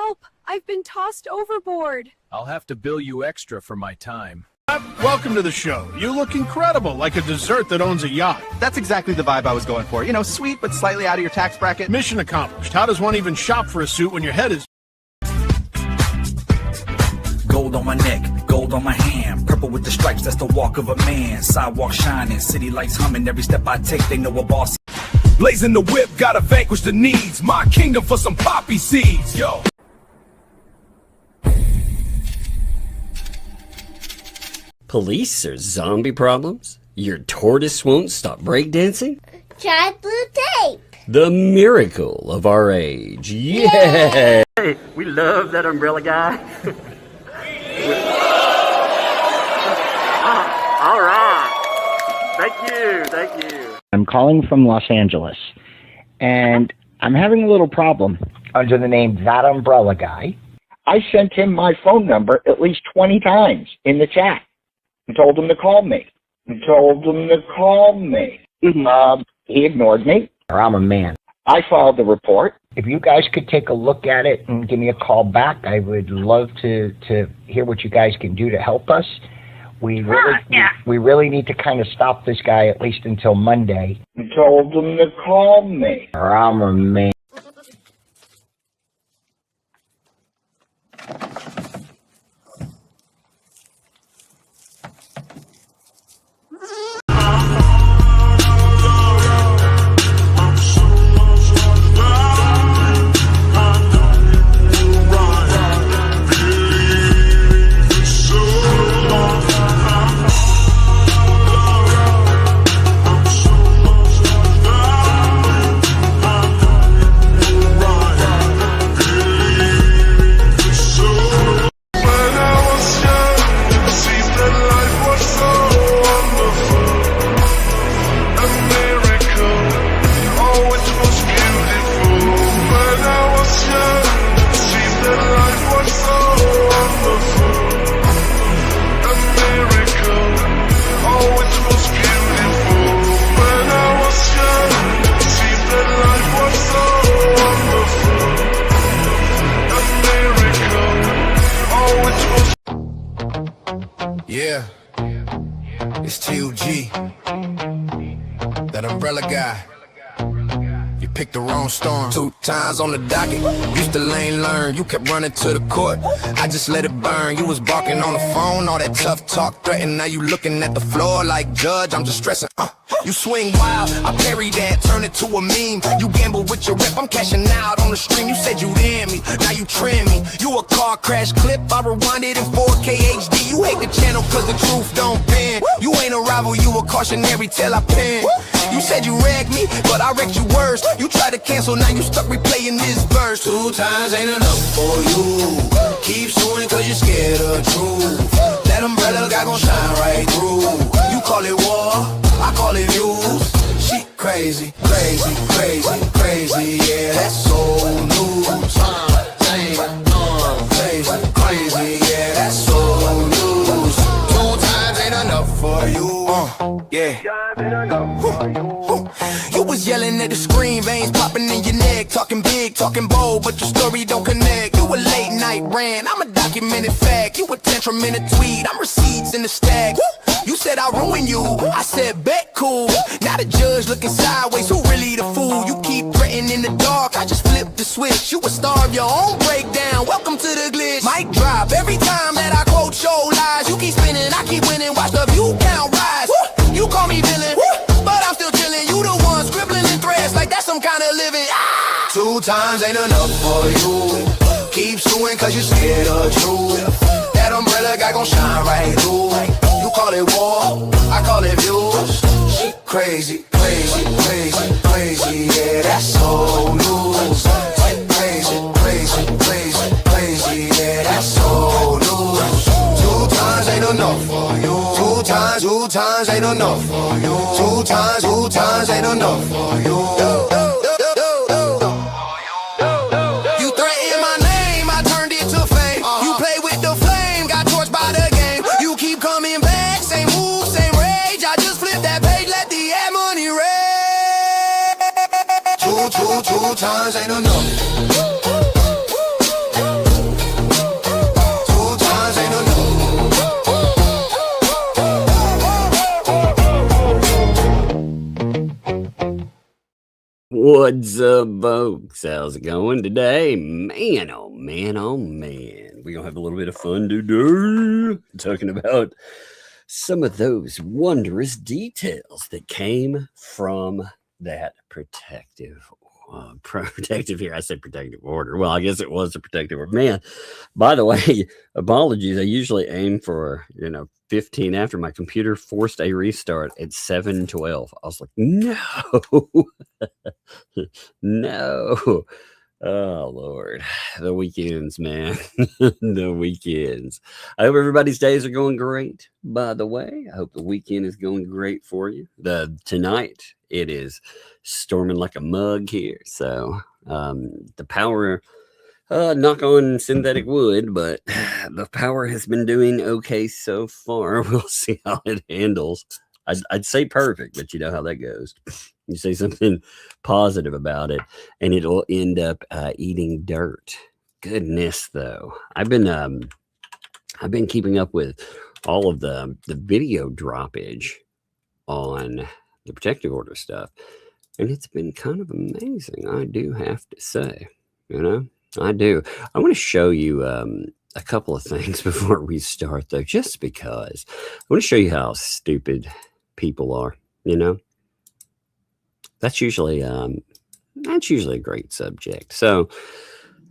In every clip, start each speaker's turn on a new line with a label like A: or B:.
A: Help! I've been tossed overboard.
B: I'll have to bill you extra for my time.
C: Welcome to the show. You look incredible, like a dessert that owns a yacht.
D: That's exactly the vibe I was going for. You know, sweet but slightly out of your tax bracket.
C: Mission accomplished. How does one even shop for a suit when your head is...
E: Gold on my neck, gold on my hand, purple with the stripes, that's the walk of a man. Sidewalk shining, city lights humming, every step I take, they know a boss. Blazing the whip, gotta vanquish the needs, my kingdom for some poppy seeds, yo.
F: Police or zombie problems? Your tortoise won't stop breakdancing?
G: Try blue tape.
F: The miracle of our age. Yeah!
H: Hey, we love that umbrella guy. All right. Thank you.
I: I'm calling from Los Angeles, and I'm having a little problem under the name ThATuMBRELLAgUy. I sent him my phone number at least 20 times in the chat and told him to call me. He ignored me, or I'm a man. I filed the report. If you guys could take a look at it and give me a call back, I would love to hear what you guys can do to help us. We really need to kind of stop this guy at least until Monday. I told him to call me, or I'm a man.
J: Yeah, it's TUG, that umbrella guy. You picked the wrong storm. 2 times on the docket, used to lane learn. You kept running to the court, I just let it burn. You was barking on the phone, all that tough talk threatened. Now you looking at the floor like judge, I'm just stressing. You swing wild, I parry that, turn it to a meme. You gamble with your rep, I'm cashing out on the stream. You said you'd end me, now you trim me. You a car crash clip, I rewind it in 4K HD. You hate the channel cause the truth don't bend. You ain't a rival, you a cautionary tale I pen. You said you ragged me, but I wrecked you worse. You tried to cancel, now you stuck replaying this verse. 2 times ain't enough for you. Keep suing cause you're scared of truth. That umbrella guy gon' shine right through. You call it war, I call it views. She crazy, crazy, crazy, crazy. Yeah, that's old news. Crazy, crazy, yeah, that's old news. 2 times ain't enough for you. Yeah. You was yelling at the screen, veins popping in your neck, talking big, talking bold, but your story don't connect. You a late night rant, I'm a documented fact. You a tantrum in a tweet, I'm receipts in the stack. You said I'll ruin you, I said bet cool. Now the judge looking sideways, who really the fool? You keep threatening in the dark, I just flipped the switch. You a star of your own breakdown, welcome to the glitch. Mic drop, every time that I quote your lies. You keep spinning, I keep winning, watch the view count rise. You call me villain, but I'm still chilling. You the one scribbling in threads like that's some kind of living. 2 times ain't enough for you. Keep suing cause you're scared of truth. That umbrella guy gon' shine right through. You call it war, I call it views. She crazy, crazy, crazy, crazy. Yeah, that's old news. Crazy, crazy, crazy, crazy. Yeah, that's old news. 2 times ain't enough for you. 2 times ain't enough for you. 2 times ain't enough for you. You threatened my name, I turned it to fame. You play with the flame, got torched by the game. You keep coming back, same move, same rage. I just flipped that page, let the ad money rain. 2 times ain't enough.
F: What's up, folks? How's it going today? Man, oh man, oh man. We're going to have a little bit of fun today talking about some of those wondrous details that came from that protective here. I said protective order. Well, I guess it was a protective order. Man, by the way, apologies. I usually aim for, 15 after. My computer forced a restart at 7:12. I was like, no, no. Oh, Lord. The weekends, man. The weekends. I hope everybody's days are going great, by the way. I hope the weekend is going great for you. Tonight, it is storming like a mug here. So the power, knock on synthetic wood, but the power has been doing okay so far. We'll see how it handles. I'd say perfect, but you know how that goes. You say something positive about it, and it'll end up eating dirt. Goodness, though, I've been keeping up with all of the video droppage on the protective order stuff, and it's been kind of amazing. I do have to say, I do. I want to show you a couple of things before we start, though, just because I want to show you how stupid people are. That's usually a great subject. So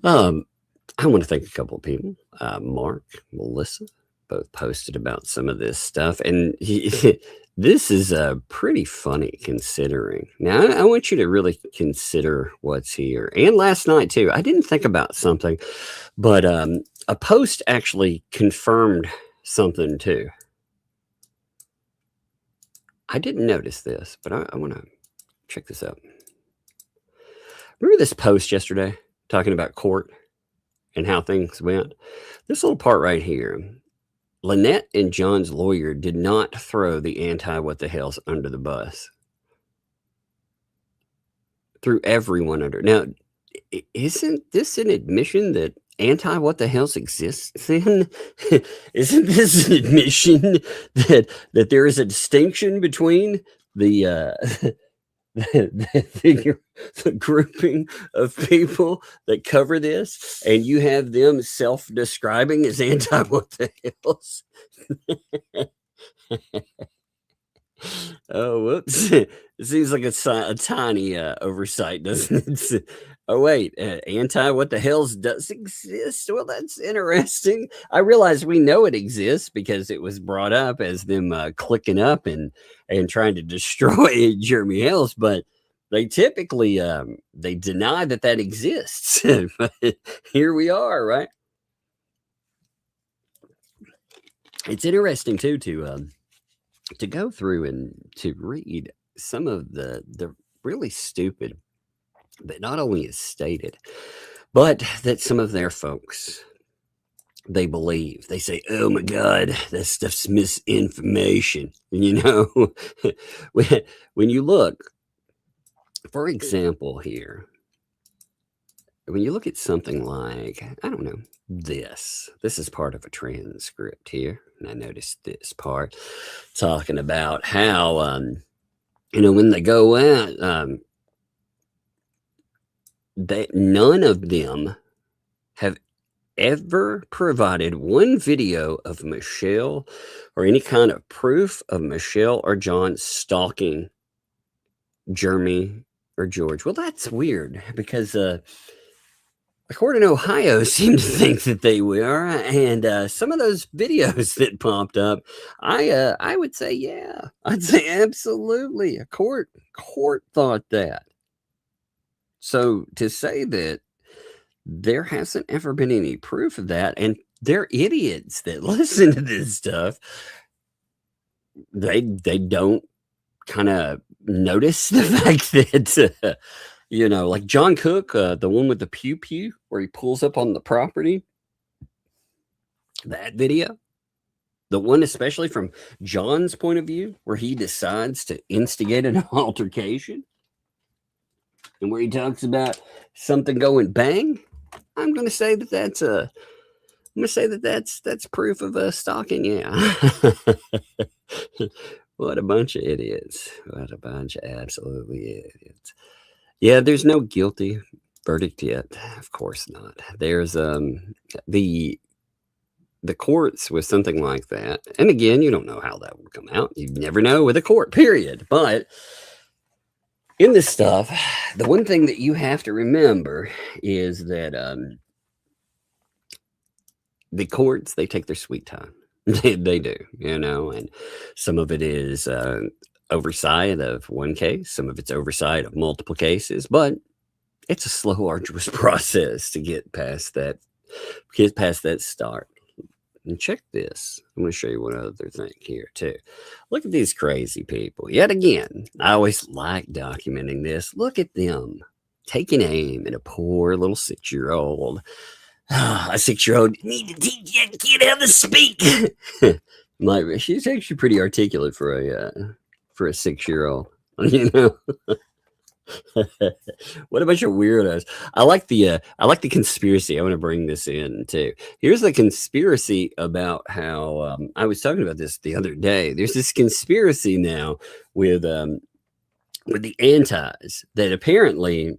F: I want to thank a couple of people. Mark, Melissa, both posted about some of this stuff, and this is pretty funny considering. Now I want you to really consider what's here. And last night too, I didn't think about something, but a post actually confirmed something too. I didn't notice this, but I want to check this out. Remember this post yesterday talking about court and how things went? This little part right here. Lynette and John's lawyer did not throw the anti-what-the-hales under the bus. Threw everyone under. Now, isn't this an admission that anti-what-the-hales exists then? Isn't this an admission that there is a distinction between the grouping of people that cover this, and you have them self-describing as anti-what-the-hales? Oh, whoops. It seems like a tiny oversight, doesn't it? Oh, wait. Anti-what-the-hales does exist? Well, that's interesting. I realize we know it exists because it was brought up as them clicking up and trying to destroy Jeremy Hales, but they typically they deny that exists. But here we are, right? It's interesting, too, to go through and to read some of the really stupid, that not only is stated, but that some of their folks, they believe. They say, oh my God, that stuff's misinformation. And when you look, for example, here, when you look at something like, I don't know, this is part of a transcript here. And I noticed this part talking about how, when they go out, that none of them have ever provided one video of Michelle or any kind of proof of Michelle or John stalking Jeremy or George. Well, that's weird because a court in Ohio seemed to think that they were, and some of those videos that popped up, I would say, yeah, I'd say absolutely. A court thought that. So to say that there hasn't ever been any proof of that, and they're idiots that listen to this stuff, they don't kind of notice the fact that, like John Cook, the one with the pew pew where he pulls up on the property, that video, the one especially from John's point of view, where he decides to instigate an altercation, and where he talks about something going bang, I'm going to say that's proof of stalking. Yeah. What a bunch of idiots. What a bunch of absolutely idiots. Yeah, there's no guilty verdict yet. Of course not. There's the courts with something like that. And again, you don't know how that would come out. You never know with a court, period. But in this stuff, the one thing that you have to remember is that the courts, they take their sweet time. They do, you know, and some of it is oversight of one case, some of it's oversight of multiple cases, but it's a slow, arduous process to get past that start. And check this. I'm going to show you one other thing here too. Look at these crazy people. Yet again, I always like documenting this. Look at them taking aim at a poor little 6-year-old. A 6-year-old need to teach that kid how to speak. She's actually pretty articulate for a 6-year-old. You know. What a bunch of weirdos. I like the conspiracy. I want to bring this in too. Here's the conspiracy about how I was talking about this the other day. There's this conspiracy now with the antis that apparently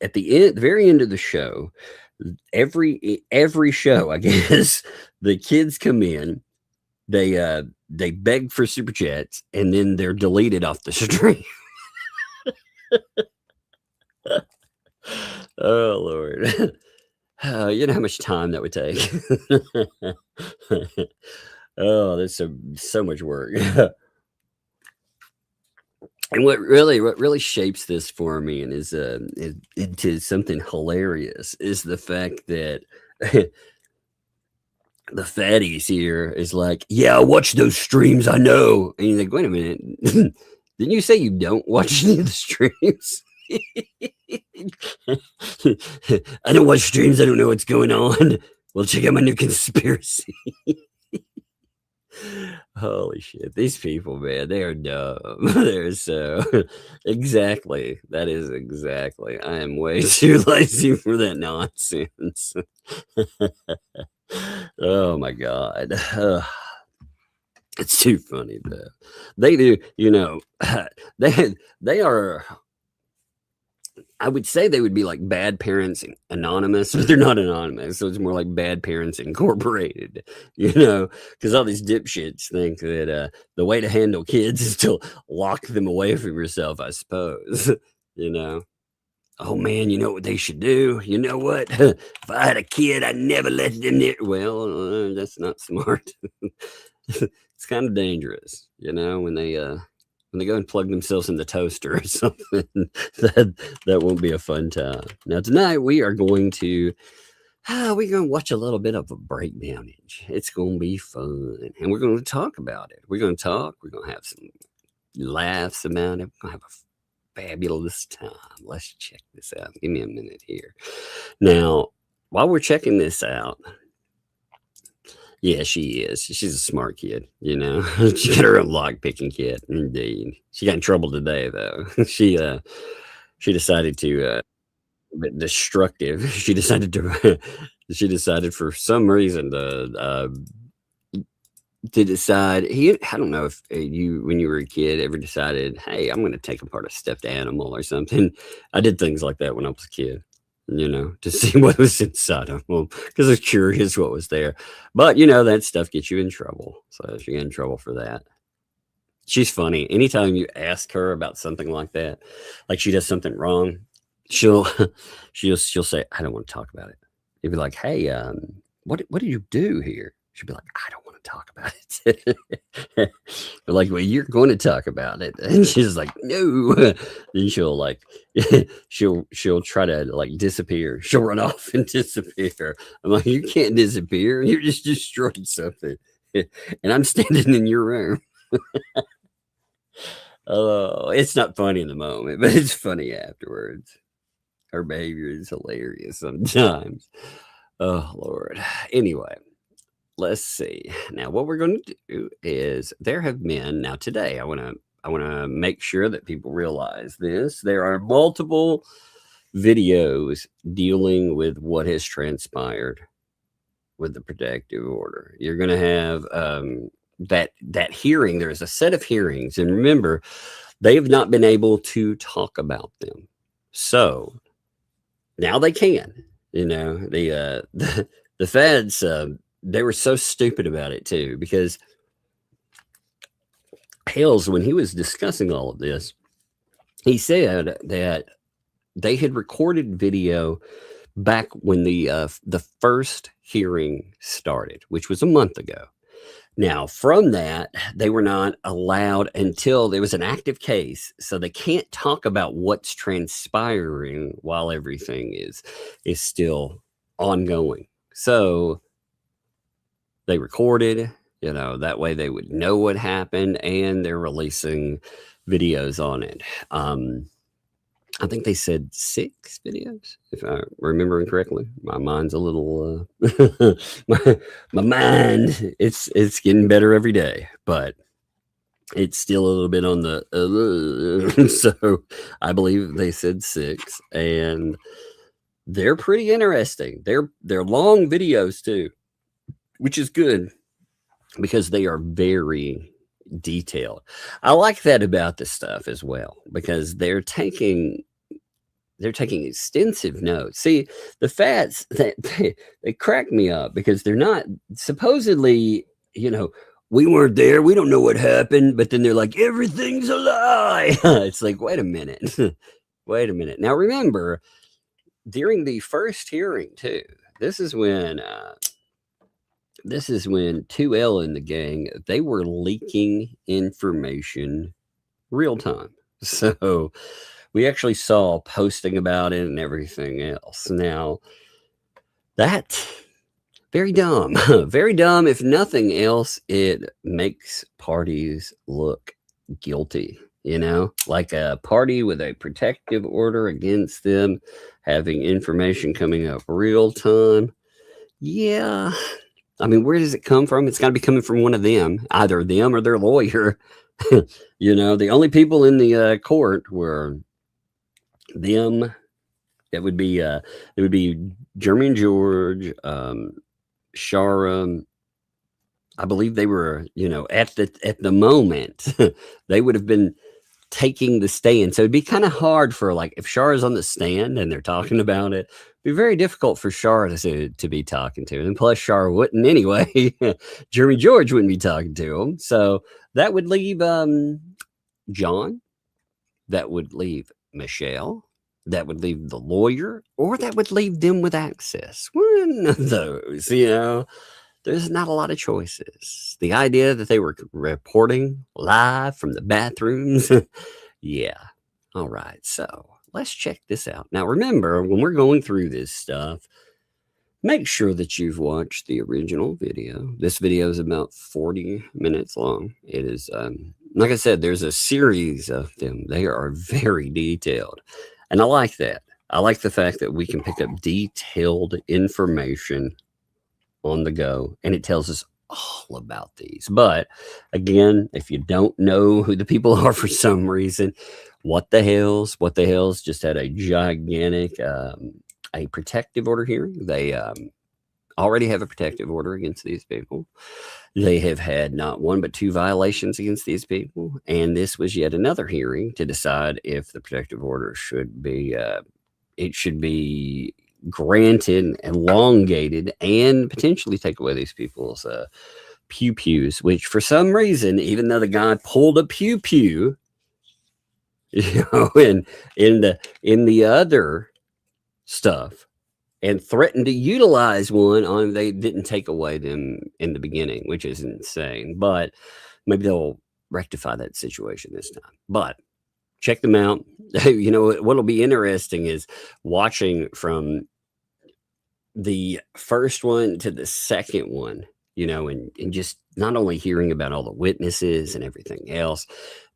F: at the very end of the show, every show, I guess, the kids come in, they beg for super chats, and then they're deleted off the stream. Oh Lord. You know how much time that would take. Oh, that's so much work. And what really shapes this for me and is into something hilarious is the fact that the fatties here is like, yeah, I watch those streams, I know. And you're like, wait a minute. Didn't you say you don't watch any of the streams? I don't watch streams. I don't know what's going on. Well, check out my new conspiracy. Holy shit. These people, man, they are dumb. They're so exactly. That is exactly. I am way too lazy for that nonsense. Oh my God. It's too funny though. They do, you know, they are, I would say they would be like Bad Parents Anonymous, but they're not anonymous. So it's more like Bad Parents Incorporated, you know, because all these dipshits think that the way to handle kids is to lock them away from yourself, I suppose, you know. Oh man, you know what they should do? You know what? If I had a kid, I'd never let them near. Well, that's not smart. It's kind of dangerous, you know, when they go and plug themselves in the toaster or something. that won't be a fun time. Now tonight we are going to watch a little bit of a breakdownage. It's going to be fun, and we're going to talk about it. We're going to talk. We're going to have some laughs about it. We're going to have a fabulous time. Let's check this out. Give me a minute here. Now, while we're checking this out, yeah, she is. She's a smart kid, you know. She got her own lock-picking kit, indeed. She got in trouble today, though. She decided to bit destructive. She decided for some reason to decide. I don't know if you, when you were a kid, ever decided, hey, I'm going to take apart a stuffed animal or something. I did things like that when I was a kid, you know, to see what was inside of them because I was curious what was there. But, you know, that stuff gets you in trouble. So she got in trouble for that. She's funny. Anytime you ask her about something like that, like she does something wrong, she'll say, I don't want to talk about it. You'd be like, hey, what did you do here? She'd be like, I don't want to talk about it. But like, well, you're going to talk about it. And she's like, no. Then she'll like, she'll try to like disappear. She'll run off and disappear. I'm like, you can't disappear. You just destroyed something. And I'm standing in your room. Oh, it's not funny in the moment, but it's funny afterwards. Her behavior is hilarious sometimes. Oh, Lord. Anyway. Let's see. Now, what we're going to do is there have been now today. I want to make sure that people realize this. There are multiple videos dealing with what has transpired with the protective order. You're going to have that hearing. There's a set of hearings, and remember, they have not been able to talk about them. So now they can, the feds, they were so stupid about it too, because Hales, when he was discussing all of this, he said that they had recorded video back when the first hearing started, which was a month ago. Now, from that, they were not allowed until there was an active case, so they can't talk about what's transpiring while everything is still ongoing. So they recorded, that way they would know what happened, and they're releasing videos on it. I think they said 6 videos, if I'm remembering correctly. My mind's a little, my mind, it's getting better every day, but it's still a little bit on the, so I believe they said 6, and they're pretty interesting. They're long videos too, which is good because they are very detailed. I like that about this stuff as well, because they're taking extensive notes. See, the fats, they crack me up, because they're not supposedly, we weren't there, we don't know what happened, but then they're like, everything's a lie. It's like, wait a minute. Now remember, during the first hearing too, this is when 2L and the gang, they were leaking information real time. So we actually saw posting about it and everything else. Now, that's very dumb. Very dumb. If nothing else, it makes parties look guilty, like a party with a protective order against them having information coming up real time. Yeah. I mean, where does it come from? It's got to be coming from one of them, either them or their lawyer. The only people in the court were them. It would be Jeremy and George, Shara. I believe they were, at the moment, they would have been taking the stand. So it'd be kind of hard for, like, if Shara's on the stand and they're talking about it, it'd be very difficult for Shara to be talking to. And plus Shara wouldn't anyway. Jeremy George wouldn't be talking to him. So that would leave John. That would leave Michelle. That would leave the lawyer, or that would leave them with access. One of those, there's not a lot of choices. The idea that they were reporting live from the bathrooms. Yeah. All right. So let's check this out. Now, remember, when we're going through this stuff, make sure that you've watched the original video. This video is about 40 minutes long. It is, like I said, there's a series of them. They are very detailed. And I like that. I like the fact that we can pick up detailed information on the go, and it tells us all about these. But again, if you don't know who the people are for some reason, What the Hales just had a gigantic a protective order hearing. They already have a protective order against these people. They have had not 1 but 2 violations against these people, and this was yet another hearing to decide if the protective order should be granted, elongated, and potentially take away these people's pew-pews, which for some reason, even though the guy pulled a pew-pew, in the other stuff, and threatened to utilize one on, they didn't take away them in the beginning, which is insane. But maybe they'll rectify that situation this time. But check them out. What'll be interesting is watching from the first one to the second one, and just not only hearing about all the witnesses and everything else,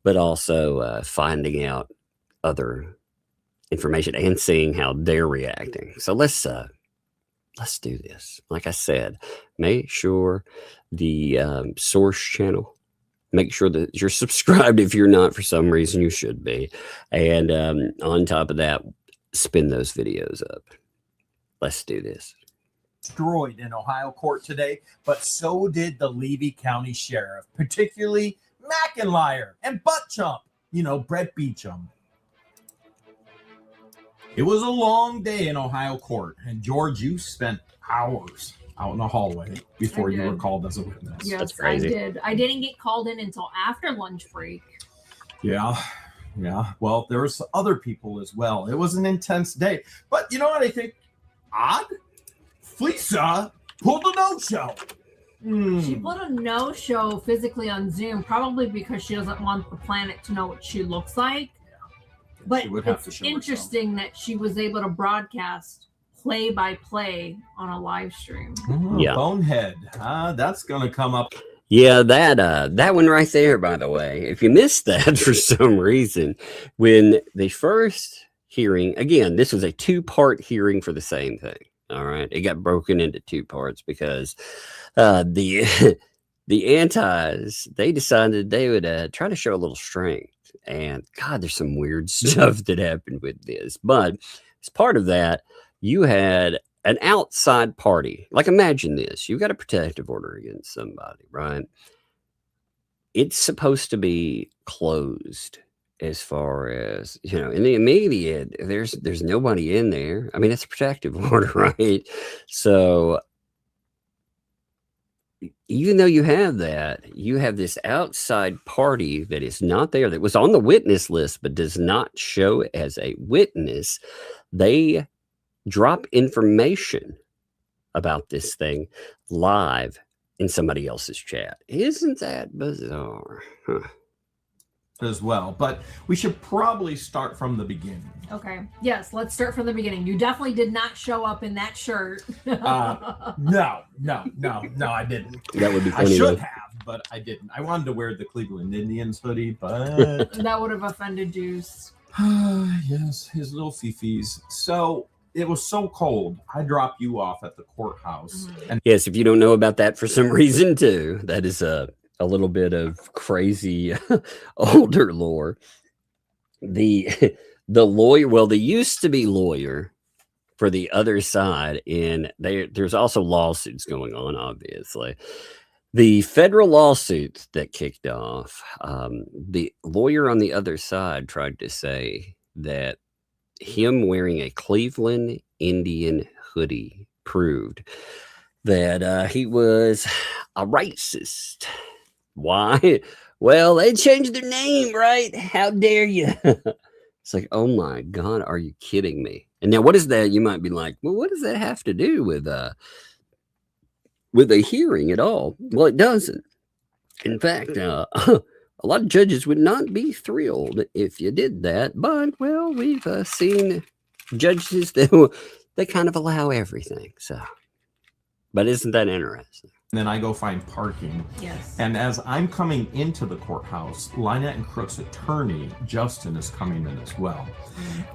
F: but also finding out other information and seeing how they're reacting. So let's do this. Like I said, make sure the source channel, make sure that you're subscribed. If you're not, for some reason, you should be. And on top of that, spin those videos up. Let's do this.
K: Destroyed in Ohio court today, but so did the Levy County Sheriff, particularly McIntyre and Butt Chump, Brett Beecham. It was a long day in Ohio court, and George, you spent hours out in the hallway before you were called as a witness.
A: Yes,
F: That's crazy.
A: I did. I didn't get called in until after lunch break.
K: Yeah. Well, there was other people as well. It was an intense day. But you know what I think? Odd? Fleesa pulled a no-show.
A: She put a no-show physically on Zoom, probably because she doesn't want the planet to know what she looks like. But it's interesting that she was able to broadcast play-by-play on a live stream.
F: Yeah.
K: Bonehead. That's going to come up.
F: Yeah, that one right there, by the way, if you missed that for some reason, when the first hearing, again, this was a 2-part hearing for the same thing. All right. It got broken into 2 parts because the antis, they decided they would try to show a little strength. And God, there's some weird stuff that happened with this. But as part of that, you had an outside party. Like, imagine this. You've got a protective order against somebody, right? It's supposed to be closed as far as, in the immediate, there's nobody in there. I mean, it's a protective order, right? So even though you have that, you have this outside party that is not there, that was on the witness list, but does not show as a witness. They drop information about this thing live in somebody else's chat. Isn't that bizarre? Huh.
K: As well, but we should probably start from the beginning.
A: Okay. Yes, let's start from the beginning. You definitely did not show up in that shirt.
K: No, I didn't.
F: That would be funny.
K: I should have, but I didn't. I wanted to wear the Cleveland Indians hoodie, but
A: that would have offended Deuce.
K: Yes, his little fifis. So it was so cold. I dropped you off at the courthouse. And
F: yes, if you don't know about that for some reason too, that is a little bit of crazy older lore. The lawyer, well, they used to be lawyer for the other side, and there's also lawsuits going on, obviously. The federal lawsuits that kicked off, the lawyer on the other side tried to say that him wearing a Cleveland Indian hoodie proved that he was a racist. Why? Well, they changed their name, right? How dare you? It's like, oh my God, are you kidding me? And now what is that? You might be like, well, what does that have to do with a hearing at all? Well, it doesn't. In fact, a lot of judges would not be thrilled if you did that. But, well, we've seen judges that they kind of allow everything. So, but isn't that interesting?
K: And then I go find parking.
A: Yes.
K: And as I'm coming into the courthouse, Lynette and Crook's attorney, Justin, is coming in as well.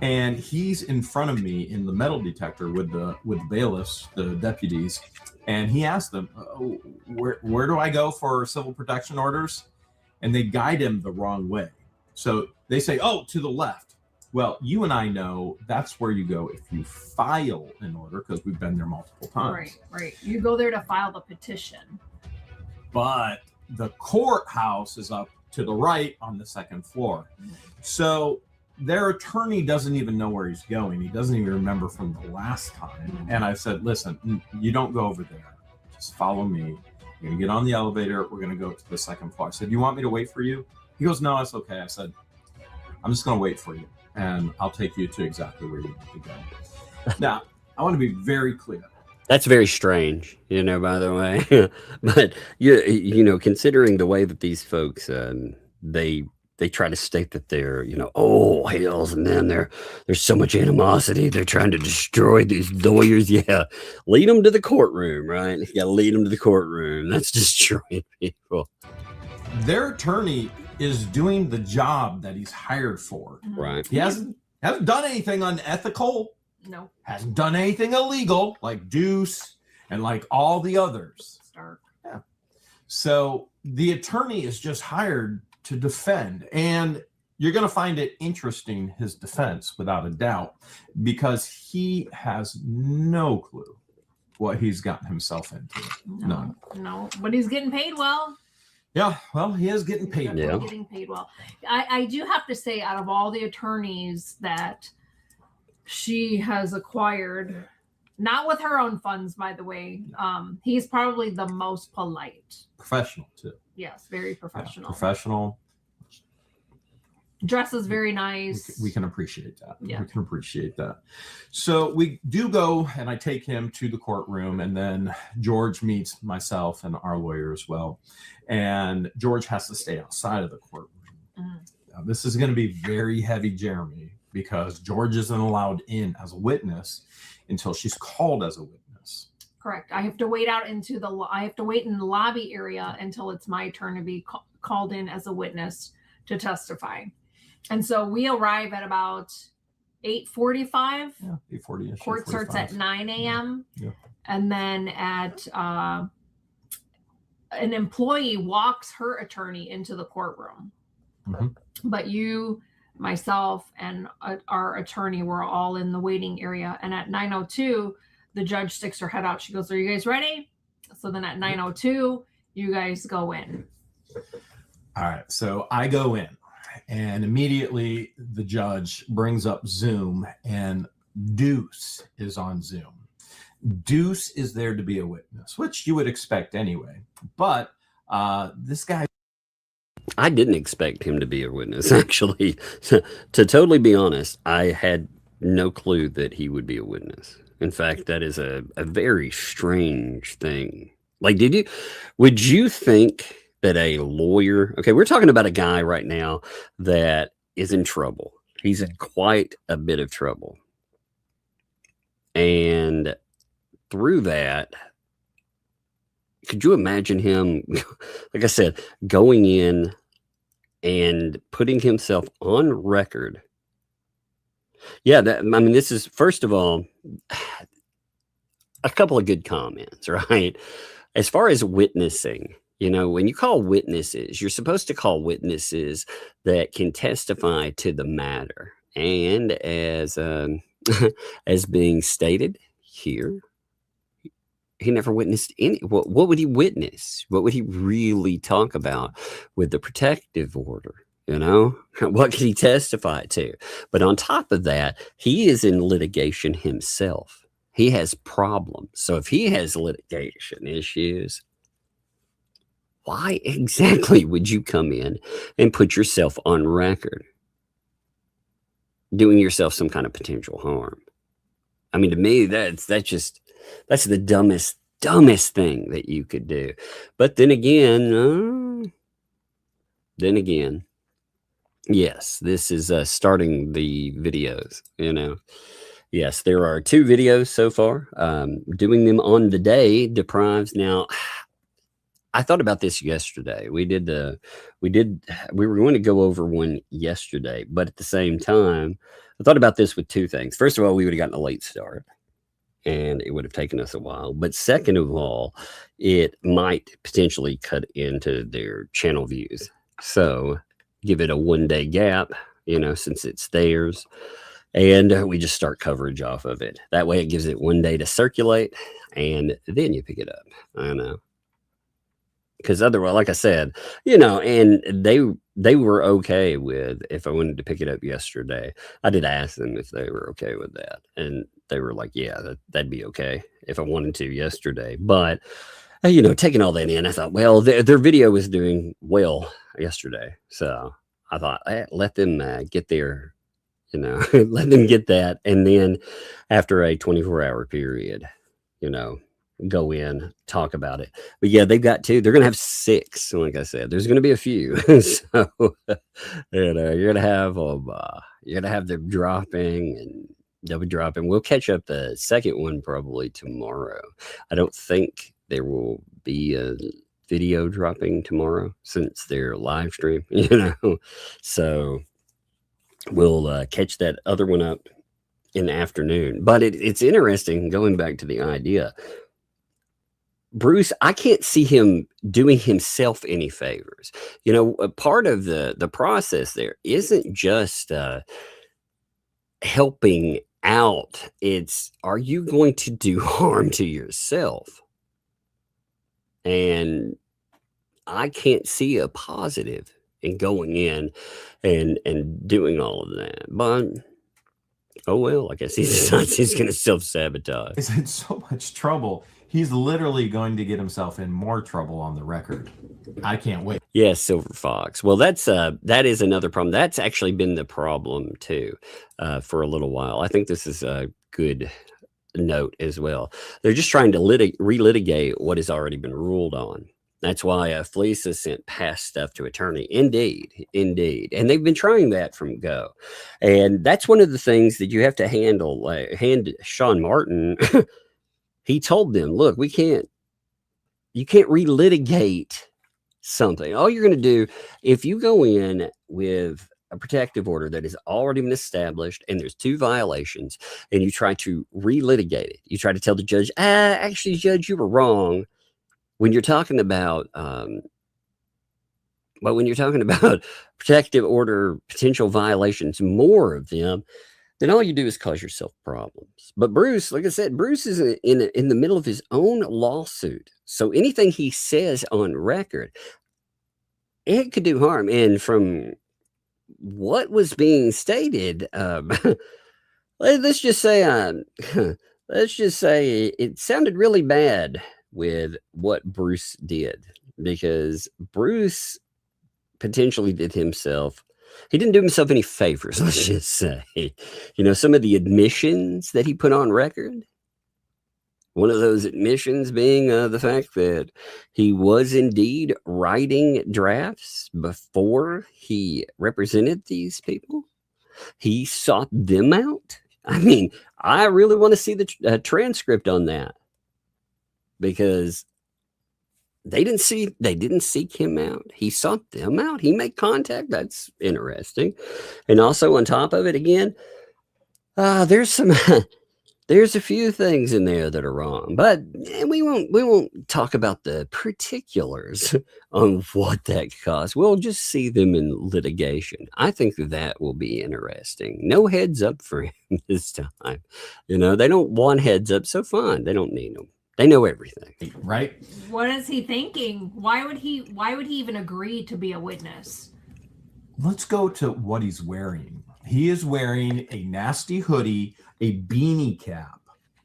K: And he's in front of me in the metal detector with the bailiffs, the deputies. And he asked them, where do I go for civil protection orders? And they guide him the wrong way. So they say, oh, to the left. Well, you and I know that's where you go if you file an order, because we've been there multiple times.
A: Right. You go there to file the petition.
K: But the courthouse is up to the right on the 2nd floor. So their attorney doesn't even know where he's going. He doesn't even remember from the last time. And I said, listen, you don't go over there. Just follow me. You're going to get on the elevator. We're going to go to the 2nd floor. I said, you want me to wait for you? He goes, no, it's okay. I said, I'm just going to wait for you, and I'll take you to exactly where you need to go. Now, I want to be very clear.
F: That's very strange, by the way. But, considering the way that these folks, they try to state that they're, oh, hales, and then there's so much animosity. They're trying to destroy these lawyers. Yeah, lead them to the courtroom, right? You got to lead them to the courtroom. That's destroying people.
K: Their attorney is doing the job that he's hired for.
F: Right.
K: He hasn't done anything unethical.
A: No.
K: Hasn't done anything illegal like Deuce and like all the others.
A: Stark.
K: Yeah. So the attorney is just hired to defend. And you're going to find it interesting, his defense, without a doubt, because he has no clue what he's gotten himself into.
A: No, but he's getting paid well.
K: Yeah, well, he is getting paid.
F: Yeah.
A: Getting paid well. I do have to say, out of all the attorneys that she has acquired, not with her own funds, by the way. He's probably the most polite.
K: Professional, too.
A: Yes, very professional.
K: Yeah, professional.
A: Dresses very nice.
K: We can appreciate that.
A: Yeah.
K: We can appreciate that. So we do go, and I take him to the courtroom, and then George meets myself and our lawyer as well. And George has to stay outside of the courtroom. Now, this is going to be very heavy, Jeremy, because George isn't allowed in as a witness until she's called as a witness.
A: Correct. I have to wait out into the. I have to wait in the lobby area until it's my turn to be called in as a witness to testify. And so we arrive at about 8:45.
K: Yeah, 8:40.
A: Court starts at 9 a.m.
K: Yeah.
A: And then at an employee walks her attorney into the courtroom. But you, myself, and our attorney were all in the waiting area. And at 9:02, the judge sticks her head out. She goes, "Are you guys ready?" So then at 9:02, you guys go in.
K: All right. So I go in. And immediately the judge brings up Zoom, and Deuce is on Zoom. Deuce is there to be a witness, which you would expect anyway. But this guy.
F: I didn't expect him to be a witness, actually. To totally be honest, I had no clue that he would be a witness. In fact, that is a very strange thing. Like, would you think that a lawyer, okay, we're talking about a guy right now that is in trouble. He's in quite a bit of trouble. And through that, could you imagine him, like I said, going in and putting himself on record? Yeah, this is, first of all, a couple of good comments, right? As far as witnessing, when you call witnesses, you're supposed to call witnesses that can testify to the matter. And as as being stated here, he never witnessed any. What would he witness? What would he really talk about with the protective order? What could he testify to? But on top of that, he is in litigation himself. He has problems. So if he has litigation issues, why exactly would you come in and put yourself on record, doing yourself some kind of potential harm? I mean, to me, that's the dumbest thing that you could do. But then again, yes, this is starting the videos, Yes, there are 2 videos so far. Doing them on the day deprives. Now, I thought about this yesterday. We were going to go over one yesterday, but at the same time, I thought about this with 2 things. First of all, we would have gotten a late start and it would have taken us a while. But second of all, it might potentially cut into their channel views. So give it a 1-day gap, since it's theirs. And we just start coverage off of it. That way it gives it 1 day to circulate and then you pick it up. I know. Because otherwise, like I said, and they were okay with if I wanted to pick it up yesterday. I did ask them if they were okay with that. And they were like, yeah, that'd be okay if I wanted to yesterday. But, taking all that in, I thought, well, their video was doing well yesterday. So I thought, let them get their, let them get that. And then after a 24-hour period, go in, talk about it. But yeah, they've got 2. They're going to have 6. Like I said, there's going to be a few. So, you're going to have them, you're going to have them dropping and they'll be dropping. We'll catch up the second one probably tomorrow. I don't think there will be a video dropping tomorrow since they're live stream, so we'll catch that other one up in the afternoon. But it's interesting, going back to the idea, Bruce, I can't see him doing himself any favors. A part of the process there isn't just helping out. It's, are you going to do harm to yourself? And I can't see a positive in going in and doing all of that. But Oh, well, I guess he decides he's going to self-sabotage.
K: He's in so much trouble. He's literally going to get himself in more trouble on the record. I can't wait.
F: Yes, Silver Fox. Well, that is another problem. That's actually been the problem too, for a little while. I think this is a good note as well. They're just trying to relitigate what has already been ruled on. That's why Fleesa sent past stuff to attorney. Indeed. And they've been trying that from go. And that's one of the things that you have to handle. Sean Martin, he told them, look, you can't relitigate something. All you're going to do, if you go in with a protective order that has already been established and there's 2 violations and you try to relitigate it, you try to tell the judge, actually, Judge, you were wrong. When you're talking about, protective order potential violations, more of them, then all you do is cause yourself problems. But Bruce, like I said, Bruce is in the middle of his own lawsuit. So anything he says on record, it could do harm. And from what was being stated, let's just say it sounded really bad with what Bruce did, because Bruce potentially did himself. He didn't do himself any favors, let's just say. Some of the admissions that he put on record, one of those admissions being the fact that he was indeed writing drafts before he represented these people. He sought them out. I mean, I really want to see the transcript on that, because they didn't seek him out. He sought them out. He made contact. That's interesting. And also on top of it, again, there's a few things in there that are wrong, but we won't talk about the particulars on what that cost. We'll just see them in litigation. I think that will be interesting. No heads up for him this time. They don't want heads up, so fine. They don't need them. They know everything,
K: right?
A: What is he thinking? Why would he even agree to be a witness?
K: Let's go to what he's wearing. He is wearing a nasty hoodie, a beanie cap.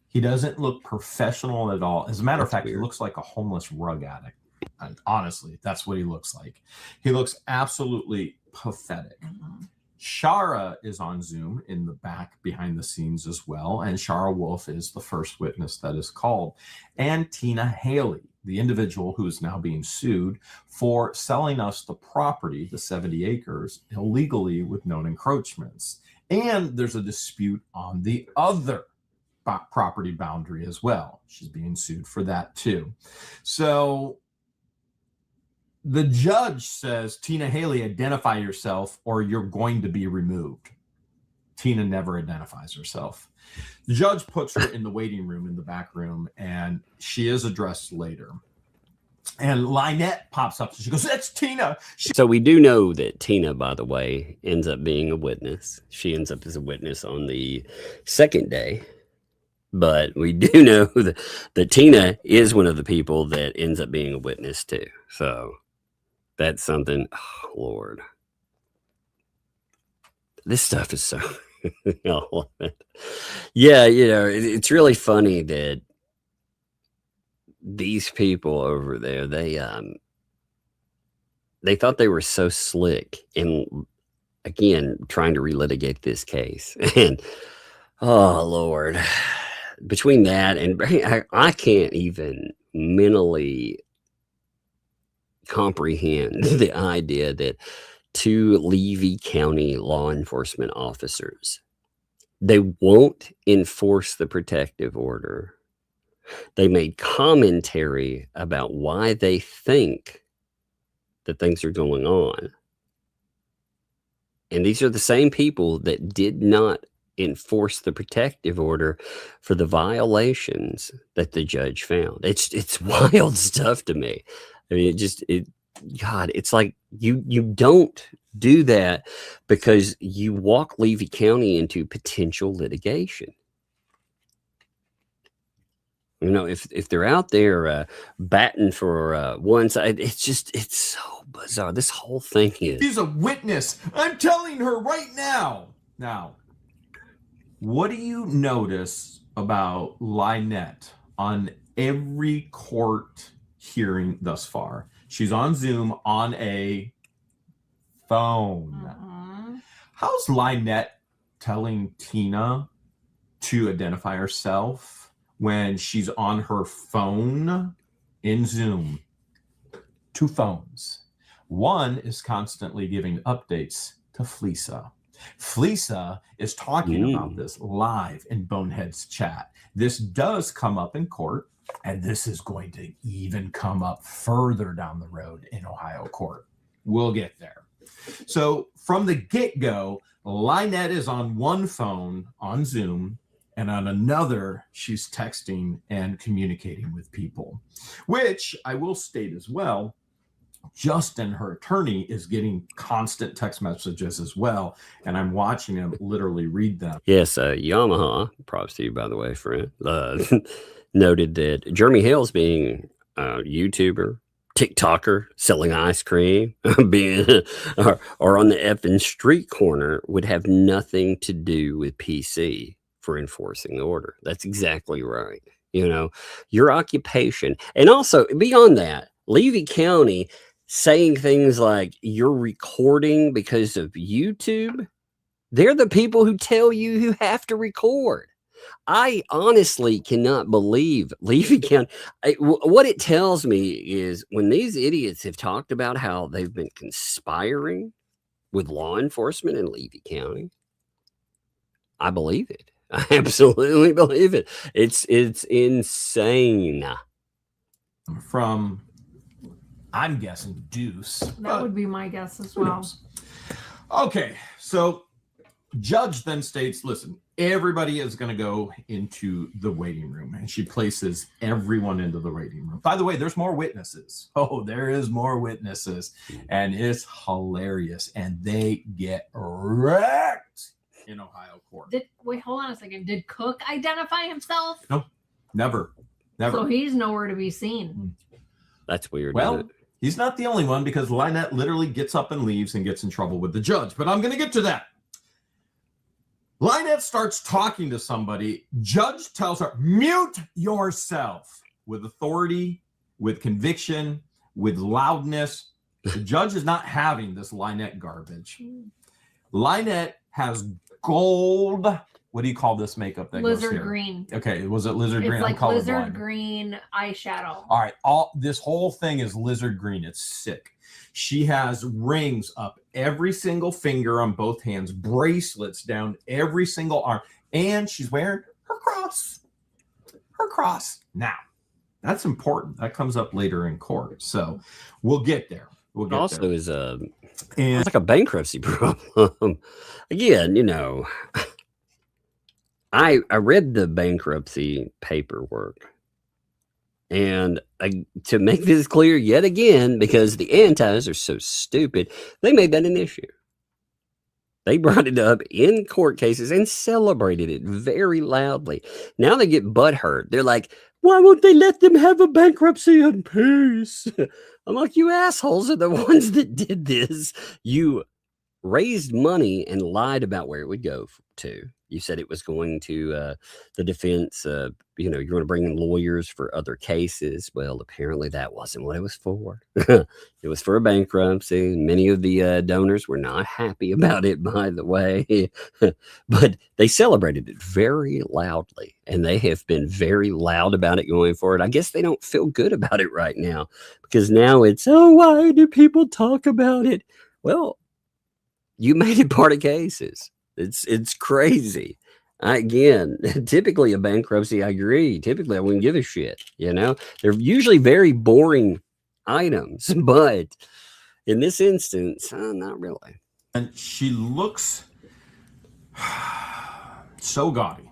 K: He doesn't look professional at all. As a matter of fact, he looks like a homeless rug addict. And honestly, that's what he looks like. He looks absolutely pathetic. Mm-hmm. Shara is on Zoom in the back behind the scenes as well. And Shara Wolf is the first witness that is called. And Tina Haley, the individual who is now being sued for selling us the property, the 70 acres, illegally with known encroachments. And there's a dispute on the other property boundary as well. She's being sued for that too. So the judge says, Tina Haley, identify yourself or you're going to be removed. Tina never identifies herself. The judge puts her in the waiting room in the back room, and she is addressed later. And Lynette pops up and she goes, that's Tina.
F: So we do know that Tina, by the way, ends up being a witness. She ends up as a witness on the second day. But we do know that Tina is one of the people that ends up being a witness too. So that's something. Oh, Lord. This stuff is so. Yeah, it's really funny that these people over there, they thought they were so slick in, again, trying to relitigate this case. And oh, Lord, between that and I can't even mentally comprehend the idea that 2 Levy County law enforcement officers, they won't enforce the protective order. They made commentary about why they think that things are going on. And these are the same people that did not enforce the protective order for the violations that the judge found. It's wild stuff to me. I mean, God, it's like you don't do that because you walk Levy County into potential litigation. If they're out there batting for one side, it's so bizarre. This whole thing is.
K: She's a witness. I'm telling her right now. Now, What do you notice about Lynette on every court hearing thus far? She's on Zoom on a phone. How's Lynette telling Tina to identify herself when she's on her phone in Zoom? 2 phones. One is constantly giving updates to Fleesa. Fleesa is talking about this live in Bonehead's chat. This does come up in court, and this is going to even come up further down the road in Ohio court. We'll get there. So from the get-go, Lynette is on one phone on Zoom, and on another, she's texting and communicating with people, which I will state as well, Justin, her attorney, is getting constant text messages as well, and I'm watching him literally read them.
F: Yes, Yamaha, props to you, by the way, friend, noted that Jeremy Hales, being a YouTuber, TikToker, selling ice cream, being or on the effing street corner, would have nothing to do with PC for enforcing the order. That's exactly right. You know, your occupation. And also, beyond that, Levy County saying things like you're recording because of YouTube, they're the people who tell you you have to record. I honestly cannot believe Levy County. What it tells me is when these idiots have talked about how they've been conspiring with law enforcement in Levy County, I believe it. I absolutely believe it. It's insane.
K: From, I'm guessing, Deuce.
A: That would be my guess as well.
K: Okay, so Judge then states, listen, everybody is going to go into the waiting room, and she places everyone into the waiting room. By the way, there's more witnesses. Oh, there is more witnesses, and it's hilarious, and they get wrecked in Ohio court.
A: Wait, hold on a second. Did Cook identify himself?
K: No, never.
A: So he's nowhere to be seen.
F: That's weird.
K: Well, he's not the only one, because Lynette literally gets up and leaves and gets in trouble with the judge. But I'm going to get to that. Lynette starts talking to somebody. Judge tells her, mute yourself, with authority, with conviction, with loudness. The judge is not having this Lynette garbage. Lynette has gold. What do you call this makeup that goes here?
A: Lizard green.
K: Okay, was it lizard green?
A: It's like lizard green eyeshadow.
K: All right, this whole thing is lizard green. It's sick. She has rings up every single finger on both hands, bracelets down every single arm, and she's wearing her cross. Her cross. Now, that's important. That comes up later in court, so we'll get there. We'll get
F: also
K: there.
F: It's like a bankruptcy problem. Again, you know, I read the bankruptcy paperwork, and to make this clear yet again, because the antis are so stupid, they made that an issue. They brought it up in court cases and celebrated it very loudly. Now they get butthurt. They're like, why won't they let them have a bankruptcy in peace? I'm like, you assholes are the ones that did this. You raised money and lied about where it would go to. You said it was going to the defense. You're going to bring in lawyers for other cases. Well, apparently that wasn't what it was for. It was for a bankruptcy. Many of the donors were not happy about it, by the way. But they celebrated it very loudly, and they have been very loud about it going forward. I guess they don't feel good about it right now, because now it's, oh, why do people talk about it? Well, you made it part of cases. It's crazy. Again, typically a bankruptcy, I agree. Typically, I wouldn't give a shit. You know, they're usually very boring items, but in this instance, not really.
K: And she looks so gaudy.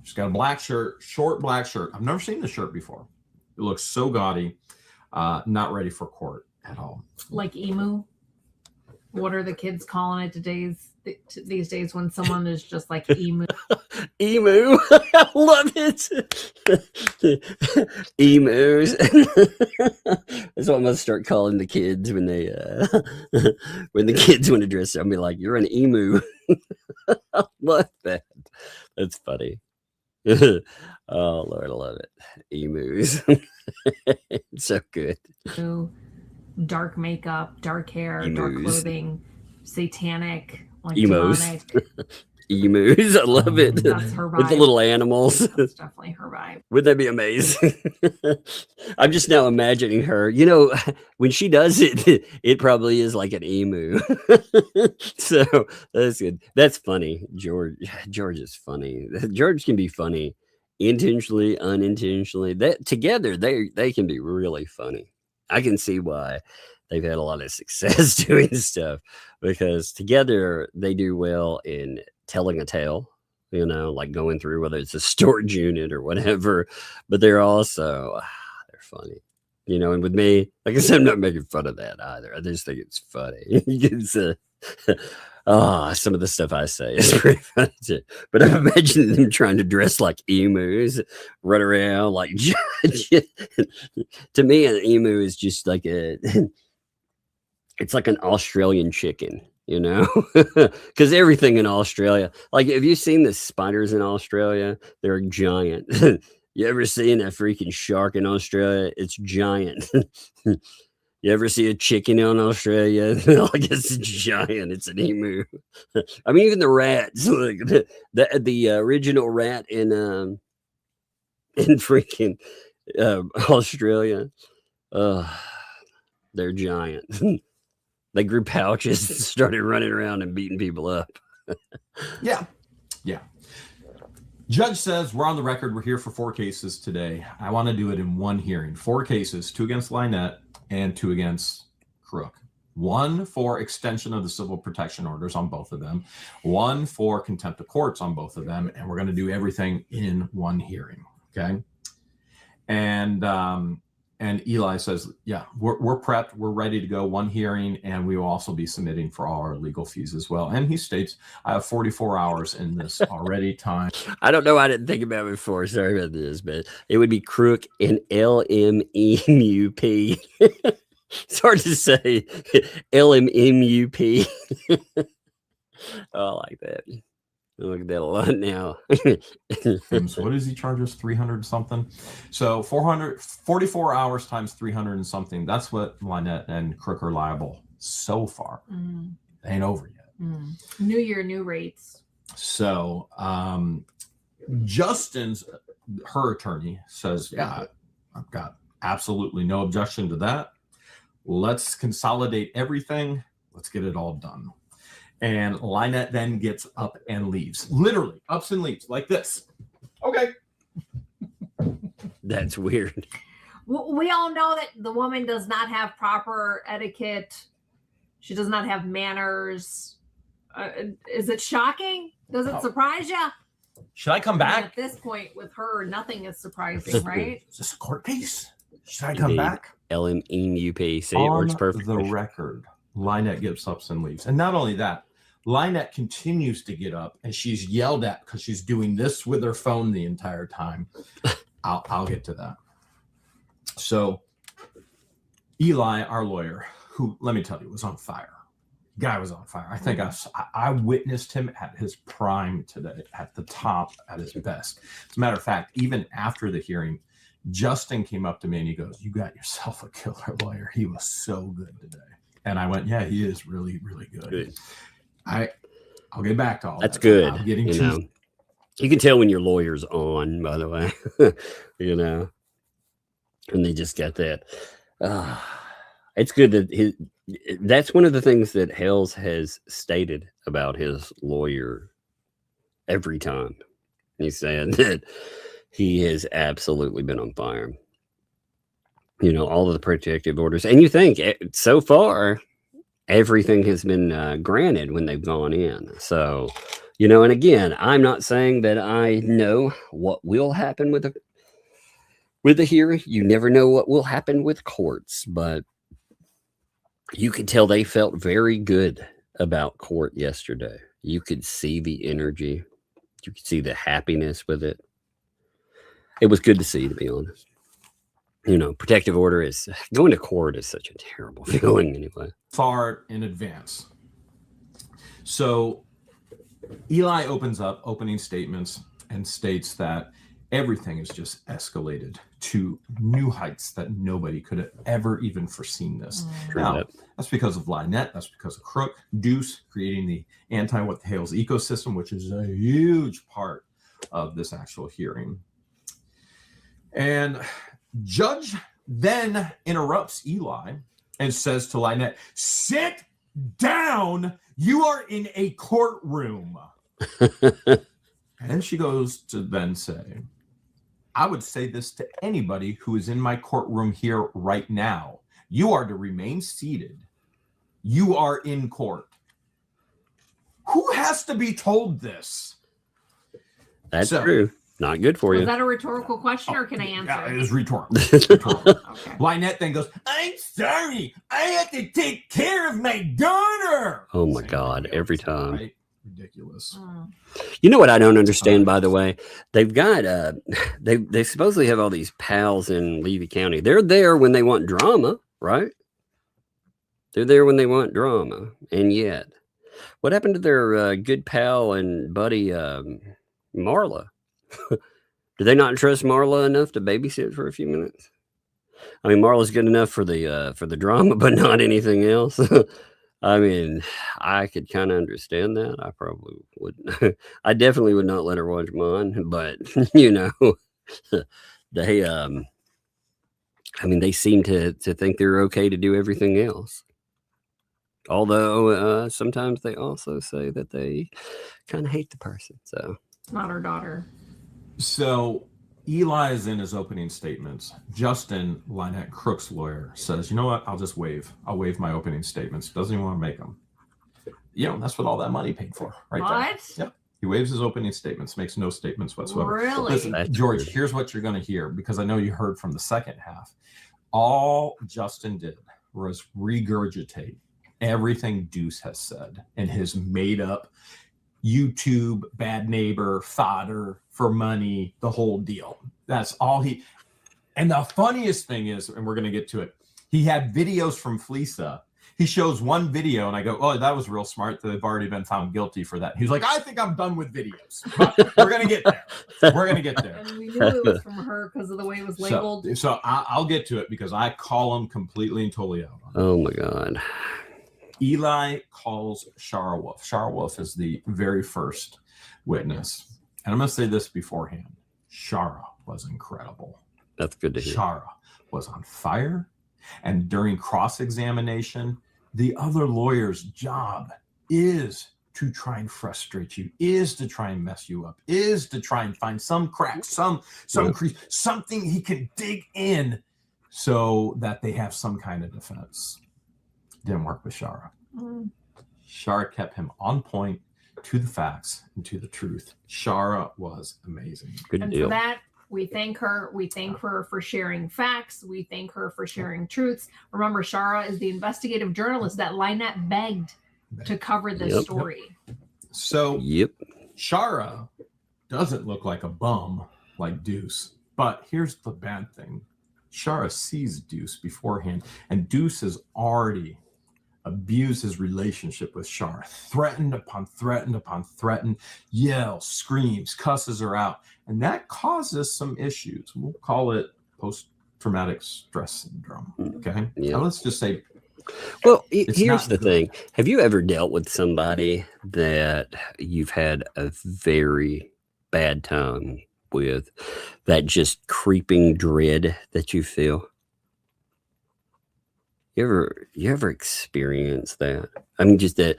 K: She's got a black shirt, short black shirt. I've never seen this shirt before. It looks so gaudy, not ready for court at all.
A: Like emu. What are the kids calling it these days when someone is just like emu?
F: Emu. I love it. Emus. That's what I'm gonna start calling the kids when they when the kids want to dress up. I'll be like, you're an emu. I love that. That's funny. Oh Lord, I love it. Emus. It's so good.
A: Dark makeup, dark hair,
F: Emus.
A: dark clothing, satanic, like
F: Emos.
A: demonic.
F: Emus. I love it.
A: That's her
F: With the
A: vibe.
F: little animals.
A: That's definitely her vibe.
F: Wouldn't that be amazing? I'm just now imagining her. You know, when she does it, it probably is like an emu. So that's good. That's funny. George is funny. George can be funny intentionally, unintentionally. That together they can be really funny. I can see why they've had a lot of success doing stuff, because together they do well in telling a tale, you know, like going through whether it's a storage unit or whatever, but they're also, they're funny, you know, and with me, like I said, I'm not making fun of that either. I just think it's funny. It's, some of the stuff I say is pretty funny too, but I'm imagining them trying to dress like emus, run around like Judge. To me, an emu is just like it's like an Australian chicken, you know, because everything in Australia, like, have you seen the spiders in Australia? They're giant. You ever seen a freaking shark in Australia? It's giant. You ever see a chicken in Australia? Like, it's giant. It's an emu. I mean, even the rats, like the original rat in freaking Australia, they're giant. They grew pouches and started running around and beating people up.
K: Yeah. Judge says we're on the record. We're here for 4 cases today. I want to do it in one hearing. 4 cases, 2 against Lynette and 2 against Crook. 1 for extension of the civil protection orders on both of them. 1 for contempt of courts on both of them. And we're going to do everything in one hearing. Okay. And Eli says, yeah, we're prepped. We're ready to go, 1 hearing, and we will also be submitting for all our legal fees as well. And he states, I have 44 hours in this already time.
F: I don't know. I didn't think about it before. Sorry about this, but it would be Crook and LMMUP. It's hard to say. LMMUP. Oh, I like that. I look at that a lot now.
K: So what does he charge us? 300 something. So 44 hours times 300 and something. That's what Lynette and Crook are liable so far. They ain't over yet.
A: New year, new rates.
K: So Justin's, her attorney, says, yeah, I've got absolutely no objection to that. Let's consolidate everything. Let's get it all done. And Lynette then gets up and leaves. Literally, ups and leaves like this. Okay.
F: That's weird.
A: We all know that the woman does not have proper etiquette. She does not have manners. Is it shocking? Does it surprise you?
K: Should I come back?
A: At this point, with her, nothing is surprising, right?
K: Is this a court case? Should I come back?
F: LMEUP. See, it
K: On
F: works perfectly.
K: the record, Lynette gets up and leaves. And not only that, Lynette continues to get up, and she's yelled at because she's doing this with her phone the entire time. I'll get to that. So Eli, our lawyer, who, let me tell you, was on fire. Guy was on fire. I think I witnessed him at his prime today, at the top, at his best. As a matter of fact, even after the hearing, Justin came up to me and he goes, you got yourself a killer lawyer. He was so good today. And I went, yeah, he is really, really good. I'll get back to all
F: That's
K: that.
F: good.
K: I'm getting
F: you know, you can tell when your lawyer's on, by the way, you know, and they just got that. It's good that that's one of the things that Hales has stated about his lawyer every time. He said that he has absolutely been on fire. You know, all of the protective orders. And you think so far, everything has been granted when they've gone in. So, you know, and again, I'm not saying that I know what will happen with the hearing. You never know what will happen with courts, but you could tell they felt very good about court yesterday. You could see the energy. You could see the happiness with it. It was good to see, to be honest. You know, protective order is going to court is such a terrible feeling anyway.
K: far in advance. So Eli opens up opening statements, and states that everything is just escalated to new heights that nobody could have ever even foreseen this. Now, that's because of Lynette, that's because of Crook, Deuce creating the anti-what-the-hales ecosystem, which is a huge part of this actual hearing. And Judge then interrupts Eli and says to Lynette, "Sit down, you are in a courtroom." And she goes to then say, "I would say this to anybody who is in my courtroom here right now. You are to remain seated. You are in court." Who has to be told this?
F: That's true. Not good for you.
A: Was that a rhetorical question or can I answer?
K: Yeah, it was rhetorical. Okay. Lynette then goes, "I'm sorry. I have to take care of my daughter."
F: Oh my God, every time.
K: Right? Ridiculous.
F: You know what I don't understand, by the way? They've got they supposedly have all these pals in Levy County. They're there when they want drama, right? They're there when they want drama. And yet, what happened to their good pal and buddy Marla? Do they not trust Marla enough to babysit for a few minutes? I mean, Marla's good enough for the drama, but not anything else. I mean, I could kind of understand that. I probably wouldn't. I definitely would not let her watch mine, but you know, they I mean, they seem to think they're okay to do everything else. Although sometimes they also say that they kind of hate the person. So
A: it's not her daughter.
K: So Eli is in his opening statements. Justin, Lynette Crook's lawyer, says, "You know what? I'll just waive. I'll waive my opening statements." Doesn't even want to make them. You know, that's what all that money paid for, right
A: what?
K: there. Yep. He waives his opening statements, makes no statements whatsoever.
A: Really?
K: Listen, George, here's what you're going to hear, because I know you heard from the second half. All Justin did was regurgitate everything Deuce has said in his made-up YouTube, bad neighbor, fodder for money, the whole deal. That's all he. And the funniest thing is, and we're going to get to it, he had videos from Fleesa. He shows one video, and I go, "Oh, that was real smart. They've already been found guilty for that." He's like, "I think I'm done with videos." But we're going to get there. We're going to get there.
A: And we knew it was from her because of the way it was labeled.
K: So I'll get to it because I call him completely and totally out.
F: Oh, my God.
K: Eli calls Shara Wolf. Shara Wolf is the very first witness. And I'm going to say this beforehand. Shara was incredible.
F: That's good to hear.
K: Shara was on fire. And during cross-examination, the other lawyer's job is to try and frustrate you, is to try and mess you up, is to try and find some crack, some crease, something he can dig in so that they have some kind of defense. Didn't work with Shara. Shara kept him on point, to the facts and to the truth. Shara was amazing.
F: Good
A: and
F: deal.
A: For that, we thank her. We thank her for sharing facts. We thank her for sharing truths. Remember, Shara is the investigative journalist that Lynette begged to cover this story.
K: So Shara doesn't look like a bum like Deuce. But here's the bad thing. Shara sees Deuce beforehand, and Deuce has already abused his relationship with Shara, threatened upon threatened upon threatened, yells, screams, cusses her out, and that causes some issues. We'll call it post-traumatic stress syndrome. Okay, now let's just say.
F: Well, here's the thing: have you ever dealt with somebody that you've had a very bad time with, that just creeping dread that you feel? You ever experience that? I mean, just that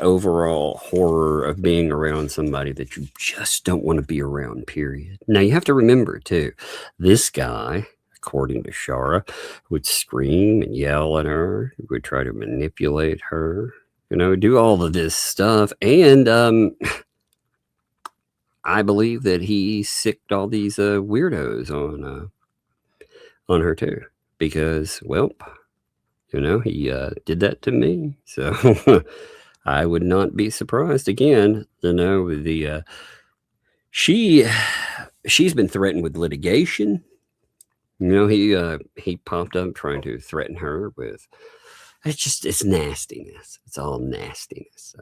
F: overall horror of being around somebody that you just don't want to be around, period. Now, you have to remember, too, this guy, according to Shara, would scream and yell at her, would try to manipulate her, do all of this stuff. And I believe that he sicked all these weirdos on her, too, because, well, he did that to me. So I would not be surprised again to know she's been threatened with litigation. He popped up trying to threaten her with, it's nastiness. It's all nastiness. So.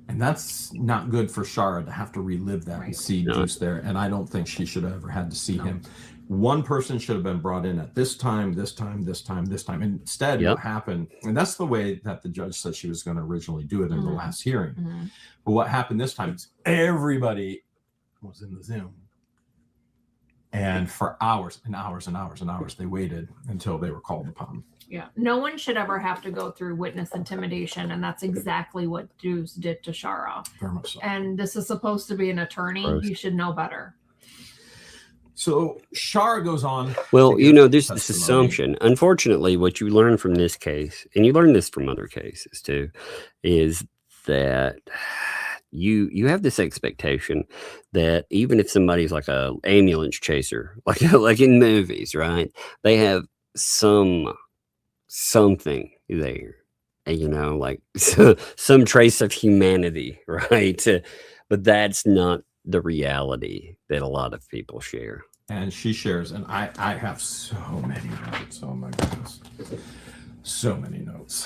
K: And that's not good for Shara to have to relive that and see Juice there. And I don't think she should have ever had to see him. One person should have been brought in at this time. And instead, what happened, and that's the way that the judge said she was going to originally do it in the last hearing. But what happened this time is everybody was in the Zoom. And for hours and hours and hours and hours, they waited until they were called upon.
A: Yeah, no one should ever have to go through witness intimidation, and that's exactly what Juice did to Shara.
K: Very much so.
A: And this is supposed to be an attorney. You should know better.
K: So Shara goes on.
F: Well, there's this assumption. Unfortunately, what you learn from this case, and you learn this from other cases too, is that you have this expectation that even if somebody's like a ambulance chaser, like in movies, right? They have something there, like some trace of humanity, right? But that's not the reality that a lot of people share.
K: And she shares, and I have so many notes. Oh my goodness. So many notes.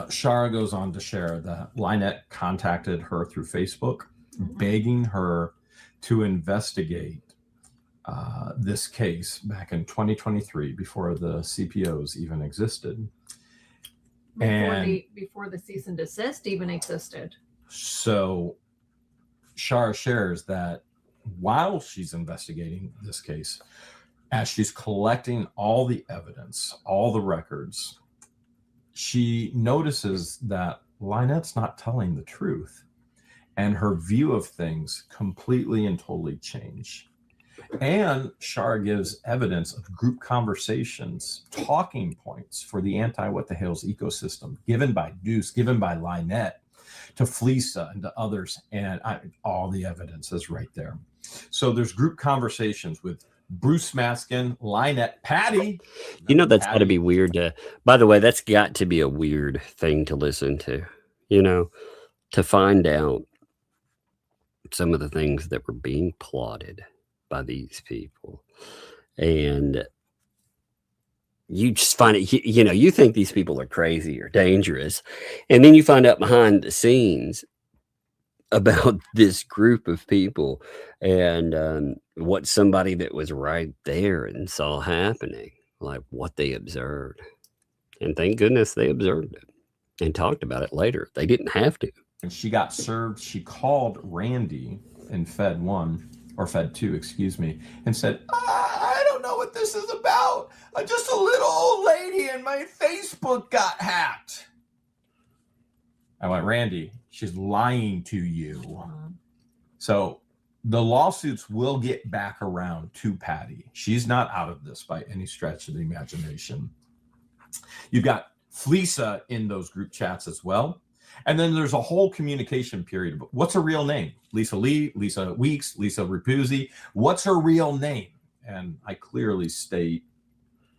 K: Shara goes on to share that Lynette contacted her through Facebook, begging her to investigate this case back in 2023 before the CPOs even existed.
A: Before the cease and desist even existed.
K: So Shara shares that while she's investigating this case, as she's collecting all the evidence, all the records, she notices that Lynette's not telling the truth, and her view of things completely and totally change. And Shara gives evidence of group conversations, talking points for the anti-what-the-hales ecosystem, given by Deuce, given by Lynette, to Fleesa and to others, and all the evidence is right there. So there's group conversations with Bruce Maskin, Lynette, Patty.
F: That's got to be weird by the way, that's got to be a weird thing to listen to, to find out some of the things that were being plotted by these people. And you just find it, you think these people are crazy or dangerous. And then you find out behind the scenes about this group of people and what somebody that was right there and saw happening, like what they observed. And thank goodness they observed it and talked about it later. They didn't have to.
K: And she got served. She called Randy in Fed 1 or Fed 2, excuse me, and said, I don't know what this is about. Just a little old lady and my Facebook got hacked. I went, Randy, she's lying to you. So the lawsuits will get back around to Patty. She's not out of this by any stretch of the imagination. You've got Fleesa in those group chats as well. And then there's a whole communication period. What's her real name? Lisa Lee, Lisa Weeks, Lisa Rapuzzi. What's her real name? And I clearly state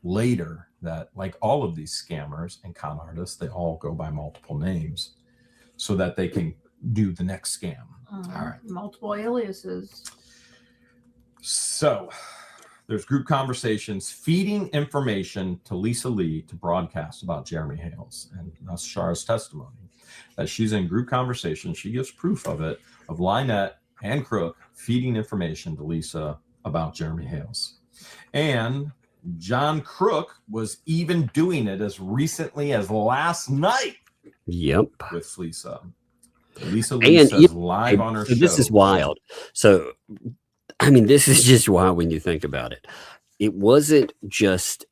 K: later that, like all of these scammers and con artists, they all go by multiple names so that they can do the next scam. All right.
A: Multiple aliases.
K: So there's group conversations feeding information to Lisa Lee to broadcast about Jeremy Hales. And that's Shara's testimony. That she's in group conversation. She gives proof of it, of Lynette and Crook feeding information to Lisa about Jeremy Hales. And John Crook was even doing it as recently as last night.
F: Yep.
K: With Fleesa. Lisa Lee says live on her show.
F: This is wild. So, this is just wild when you think about it. It wasn't just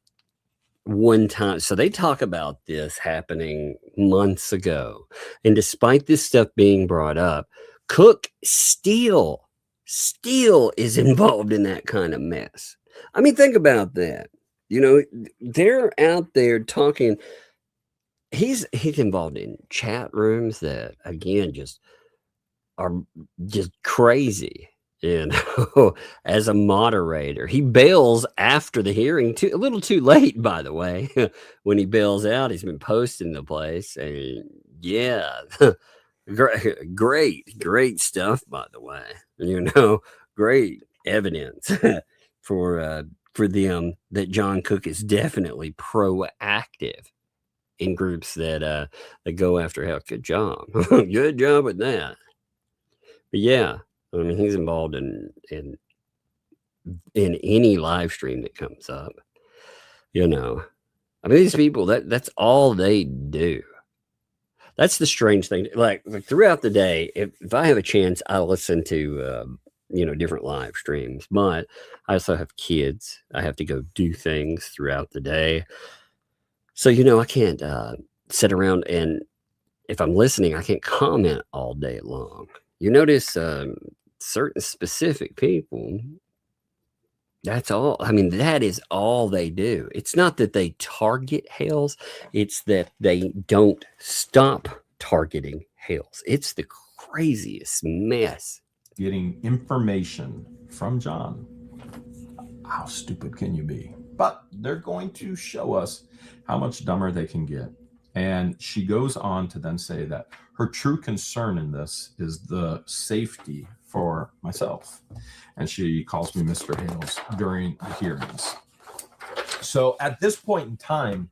F: one time. So they talk about this happening months ago. And despite this stuff being brought up, Cook still is involved in that kind of mess. Think about that. They're out there talking. He's involved in chat rooms that, again, just are just crazy. As a moderator, he bails after the hearing, a little too late, by the way. When he bails out, he's been posting the place, and yeah, great stuff, by the way. Great evidence for them that John Cook is definitely proactive in groups that go after Hales. Good job. Good job with that. But yeah, I mean, he's involved in any live stream that comes up. You know, I mean, these people, that's all they do. That's the strange thing. Like throughout the day, if I have a chance, I listen to different live streams. But I also have kids. I have to go do things throughout the day. So I can't sit around, and if I'm listening, I can't comment all day long. You notice certain specific people. That's all. I mean, that is all they do. It's not that they target Hales. It's that they don't stop targeting Hales. It's the craziest mess.
K: Getting information from John. How stupid can you be? But they're going to show us how much dumber they can get. And she goes on to then say that her true concern in this is the safety for myself. And she calls me Mr. Hales during the hearings. So at this point in time,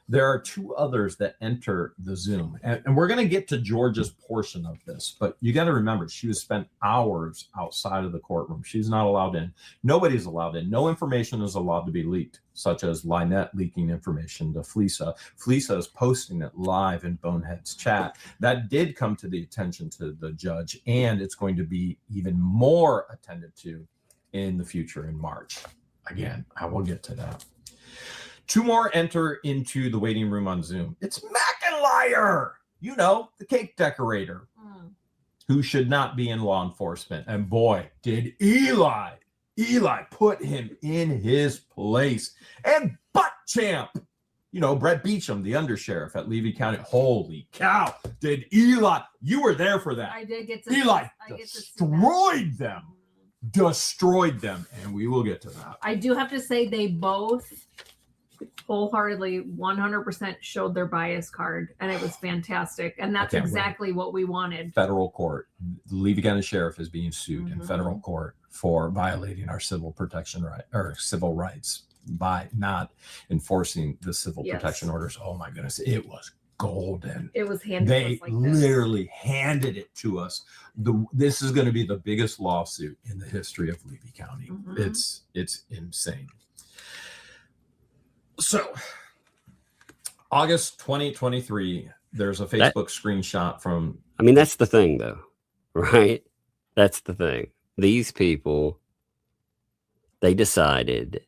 K: there are two others that enter the Zoom. And we're going to get to George's portion of this. But you got to remember, she was spent hours outside of the courtroom. She's not allowed in. Nobody's allowed in. No information is allowed to be leaked, such as Lynette leaking information to Fleesa. Fleesa is posting it live in Bonehead's chat. That did come to the attention to the judge, and it's going to be even more attended to in the future in March. Again, I will get to that. Two more enter into the waiting room on Zoom. It's Mackenlier, the cake decorator, who should not be in law enforcement. And boy, did Eli put him in his place. And Butt Champ, Brett Beecham, the undersheriff at Levy County. Holy cow, did Eli, you were there for that.
A: I did get to
K: Eli destroyed them, and we will get to that.
A: I do have to say they both wholeheartedly 100% showed their bias card, and it was fantastic, and that's exactly what we wanted. Federal court, the Levy County Sheriff is being sued in federal court for violating our civil protection right or civil rights by not enforcing the civil protection orders. Oh my goodness, it was golden. It was handed to us like literally handed it to us. This is going to be the biggest lawsuit in the history of Levy County. It's insane. So, August 2023, there's a Facebook screenshot from...
F: I mean, that's the thing, though, right? That's the thing. These people, they decided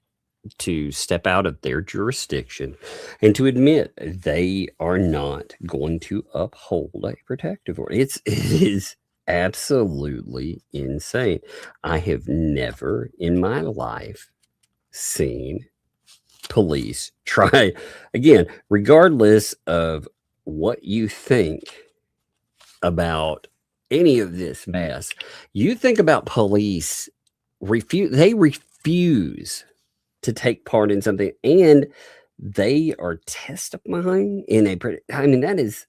F: to step out of their jurisdiction and to admit they are not going to uphold a protective order. It is absolutely insane. I have never in my life seen police try, again, regardless of what you think about any of this mess, you think about police they refuse to take part in something, and they are testifying that is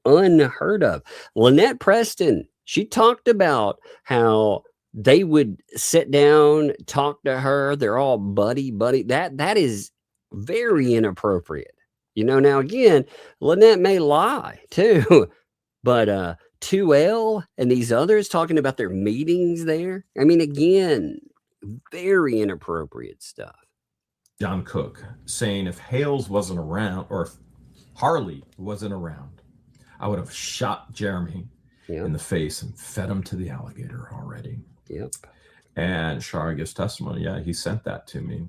F: unheard of. Lynette Preston, she talked about how they would sit down, talk to her. They're all buddy. That is very inappropriate. Now again, Lynette may lie too, but 2L and these others talking about their meetings there. I mean, again, very inappropriate stuff.
K: John Cook saying if Hales wasn't around, or if Harley wasn't around, I would have shot Jeremy in the face and fed him to the alligator already.
F: Yep.
K: And Shara gives testimony. Yeah, he sent that to me.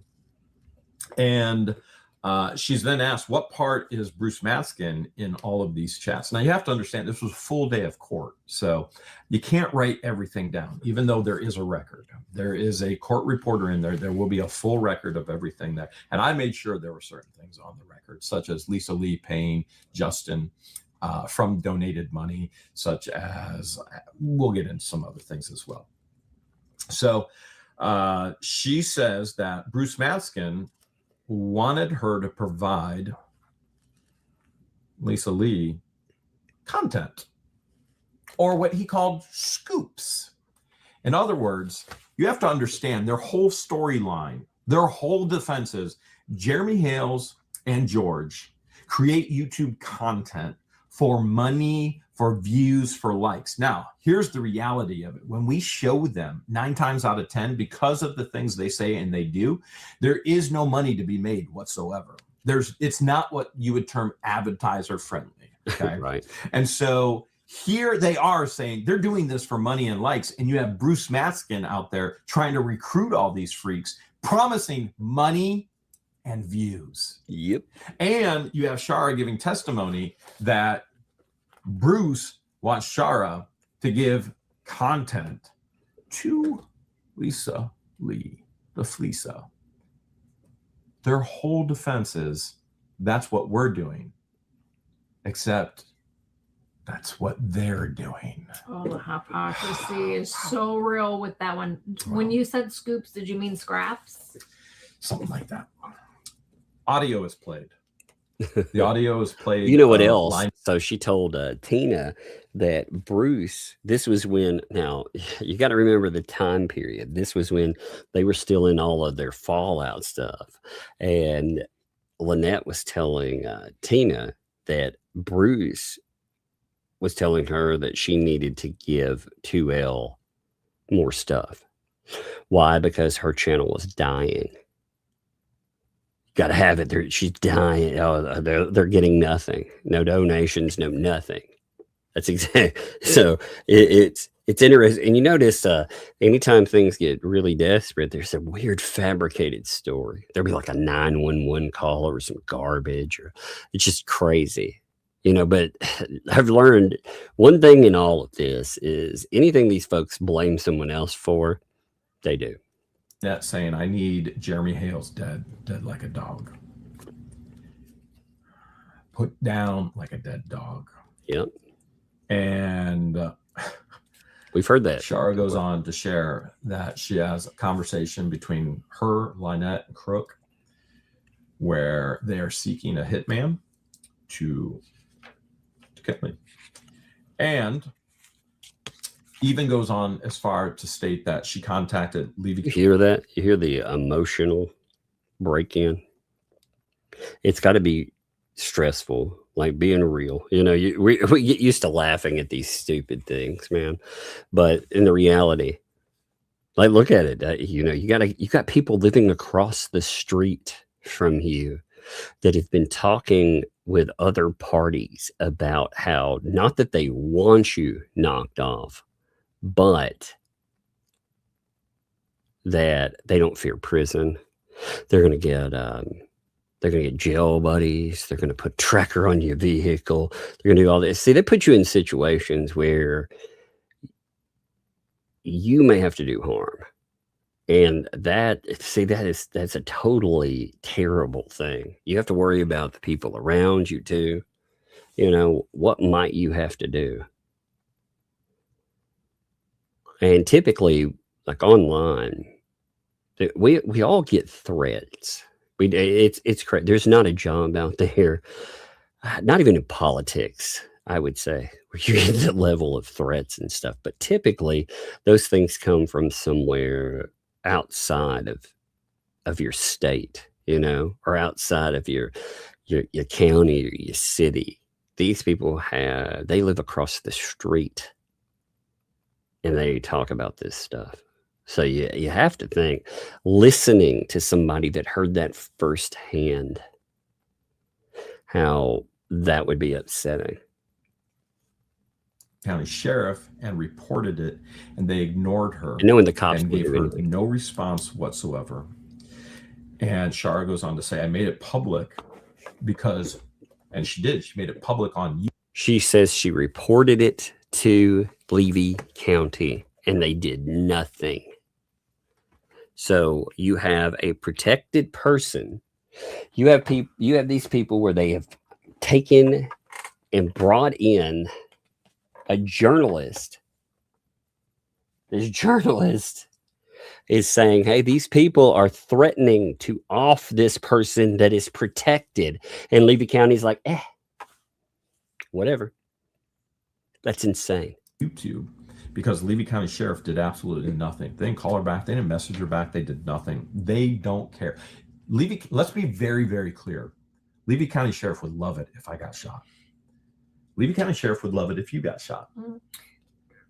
K: And she's then asked, what part is Bruce Maskin in all of these chats? Now, you have to understand, this was a full day of court. So you can't write everything down, even though there is a record. There is a court reporter in there. There will be a full record of everything there. And I made sure there were certain things on the record, such as Lisa Lee paying Justin from donated money, such as, we'll get into some other things as well. So she says that Bruce Maskin wanted her to provide Lisa Lee content, or what he called scoops. In other words, you have to understand their whole storyline, their whole defense is Jeremy Hales and George create YouTube content for money, for views, for likes. Now, here's the reality of it. When we show them 9 times out of 10, because of the things they say and they do, there is no money to be made whatsoever. It's not what you would term advertiser friendly. Okay.
F: Right.
K: And so here they are saying they're doing this for money and likes. And you have Bruce Maskin out there trying to recruit all these freaks, promising money and views.
F: Yep.
K: And you have Shara giving testimony that Bruce wants Shara to give content to Lisa Lee, the Fleesa. Their whole defense is that's what we're doing, except that's what they're doing.
A: Oh, the hypocrisy is so real with that one. When you said scoops, did you mean scraps?
K: Something like that. Audio is played. The audio is played.
F: You know what else? So she told Tina that Bruce, this was when, now you got to remember the time period. This was when they were still in all of their Fallout stuff. And Lynette was telling Tina that Bruce was telling her that she needed to give 2L more stuff. Why? Because her channel was dying. Got to have it. She's dying. Oh, they're getting nothing. No donations. No nothing. That's exactly. So it's interesting. And you notice anytime things get really desperate, there's a weird fabricated story. There'll be like a 911 call or some garbage, or it's just crazy, you know. But I've learned one thing in all of this is anything these folks blame someone else for, they do.
K: That saying, I need Jeremy Hales dead like a dog. Put down like a dead dog.
F: Yep.
K: And
F: we've heard that.
K: Shara goes on to share that she has a conversation between her, Lynette, and Crook, where they are seeking a hitman to kill me. And even goes on as far to state that she contacted Levy.
F: You hear that? You hear the emotional break-in? It's got to be stressful, like being real. You know, we get used to laughing at these stupid things, man. But in the reality, like, look at it. You know, you got people living across the street from you that have been talking with other parties about how, not that they want you knocked off, but that they don't fear prison. They're going to get jail buddies. They're going to put tracker on your vehicle. They're going to do all this. See, they put you in situations where you may have to do harm. And that's a totally terrible thing. You have to worry about the people around you too. You know, what might you have to do? And typically, like online, we all get threats. It's crazy. There's not a job out there, not even in politics, I would say, where you get the level of threats and stuff. But typically, those things come from somewhere outside of your state, you know, or outside of your county or your city. These people they live across the street. And they talk about this stuff. So you have to think, listening to somebody that heard that firsthand, how that would be upsetting.
K: County sheriff and reported it, and they ignored her.
F: And knowing the cops
K: and gave her no response whatsoever. And Shara goes on to say, I made it public because, and she did, she made it public on you.
F: She says she reported it to Levy County and they did nothing. So you have a protected person. You have these people where they have taken and brought in a journalist. This journalist is saying, hey, these people are threatening to off this person that is protected. And Levy County's like, whatever. That's insane.
K: YouTube, because Levy County Sheriff did absolutely nothing. They didn't call her back. They didn't message her back. They did nothing. They don't care. Let's be very, very clear. Levy County Sheriff would love it if I got shot. Levy County Sheriff would love it if you got shot.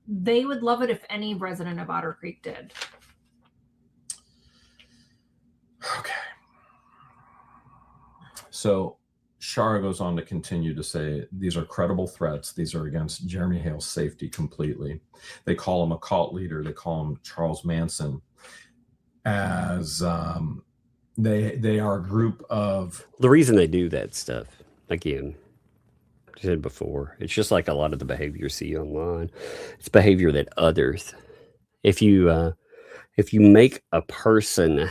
A: They would love it if any resident of Otter Creek did.
K: Okay. So Shara goes on to continue to say these are credible threats. These are against Jeremy Hale's safety completely. They call him a cult leader. They call him Charles Manson. As they are a group of...
F: The reason they do that stuff, again, I said before, it's just like a lot of the behavior you see online. It's behavior that others, if you make a person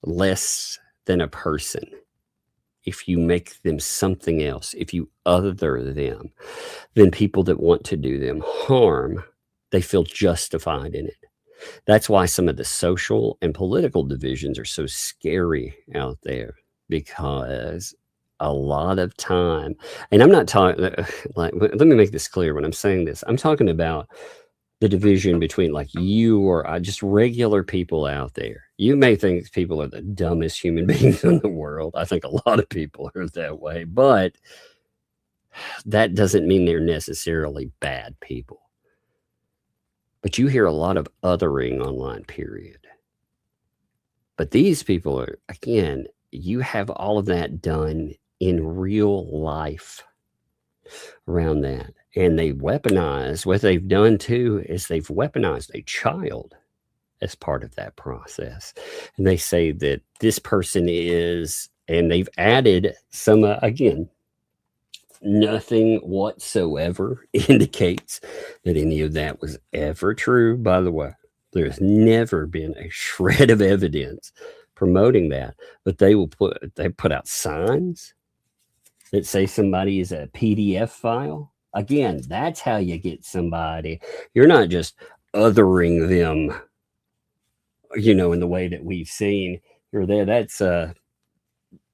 F: less than a person, if you make them something else, if you other them, then people that want to do them harm, they feel justified in it. That's why some of the social and political divisions are so scary out there, because a lot of time, and I'm not talking, like, let me make this clear when I'm saying this, I'm talking about the division between like you or just regular people out there. You may think people are the dumbest human beings in the world. I think a lot of people are that way, but that doesn't mean they're necessarily bad people. But you hear a lot of othering online, period. But these people are, again, you have all of that done in real life around that. And they weaponize, what they've done too is they've weaponized a child as part of that process. And they say that this person is, and they've added some, again, nothing whatsoever indicates that any of that was ever true, by the way. There's never been a shred of evidence promoting that. But they put out signs that say somebody is a PDF file. Again, that's how you get somebody. You're not just othering them, in the way that we've seen. You're there.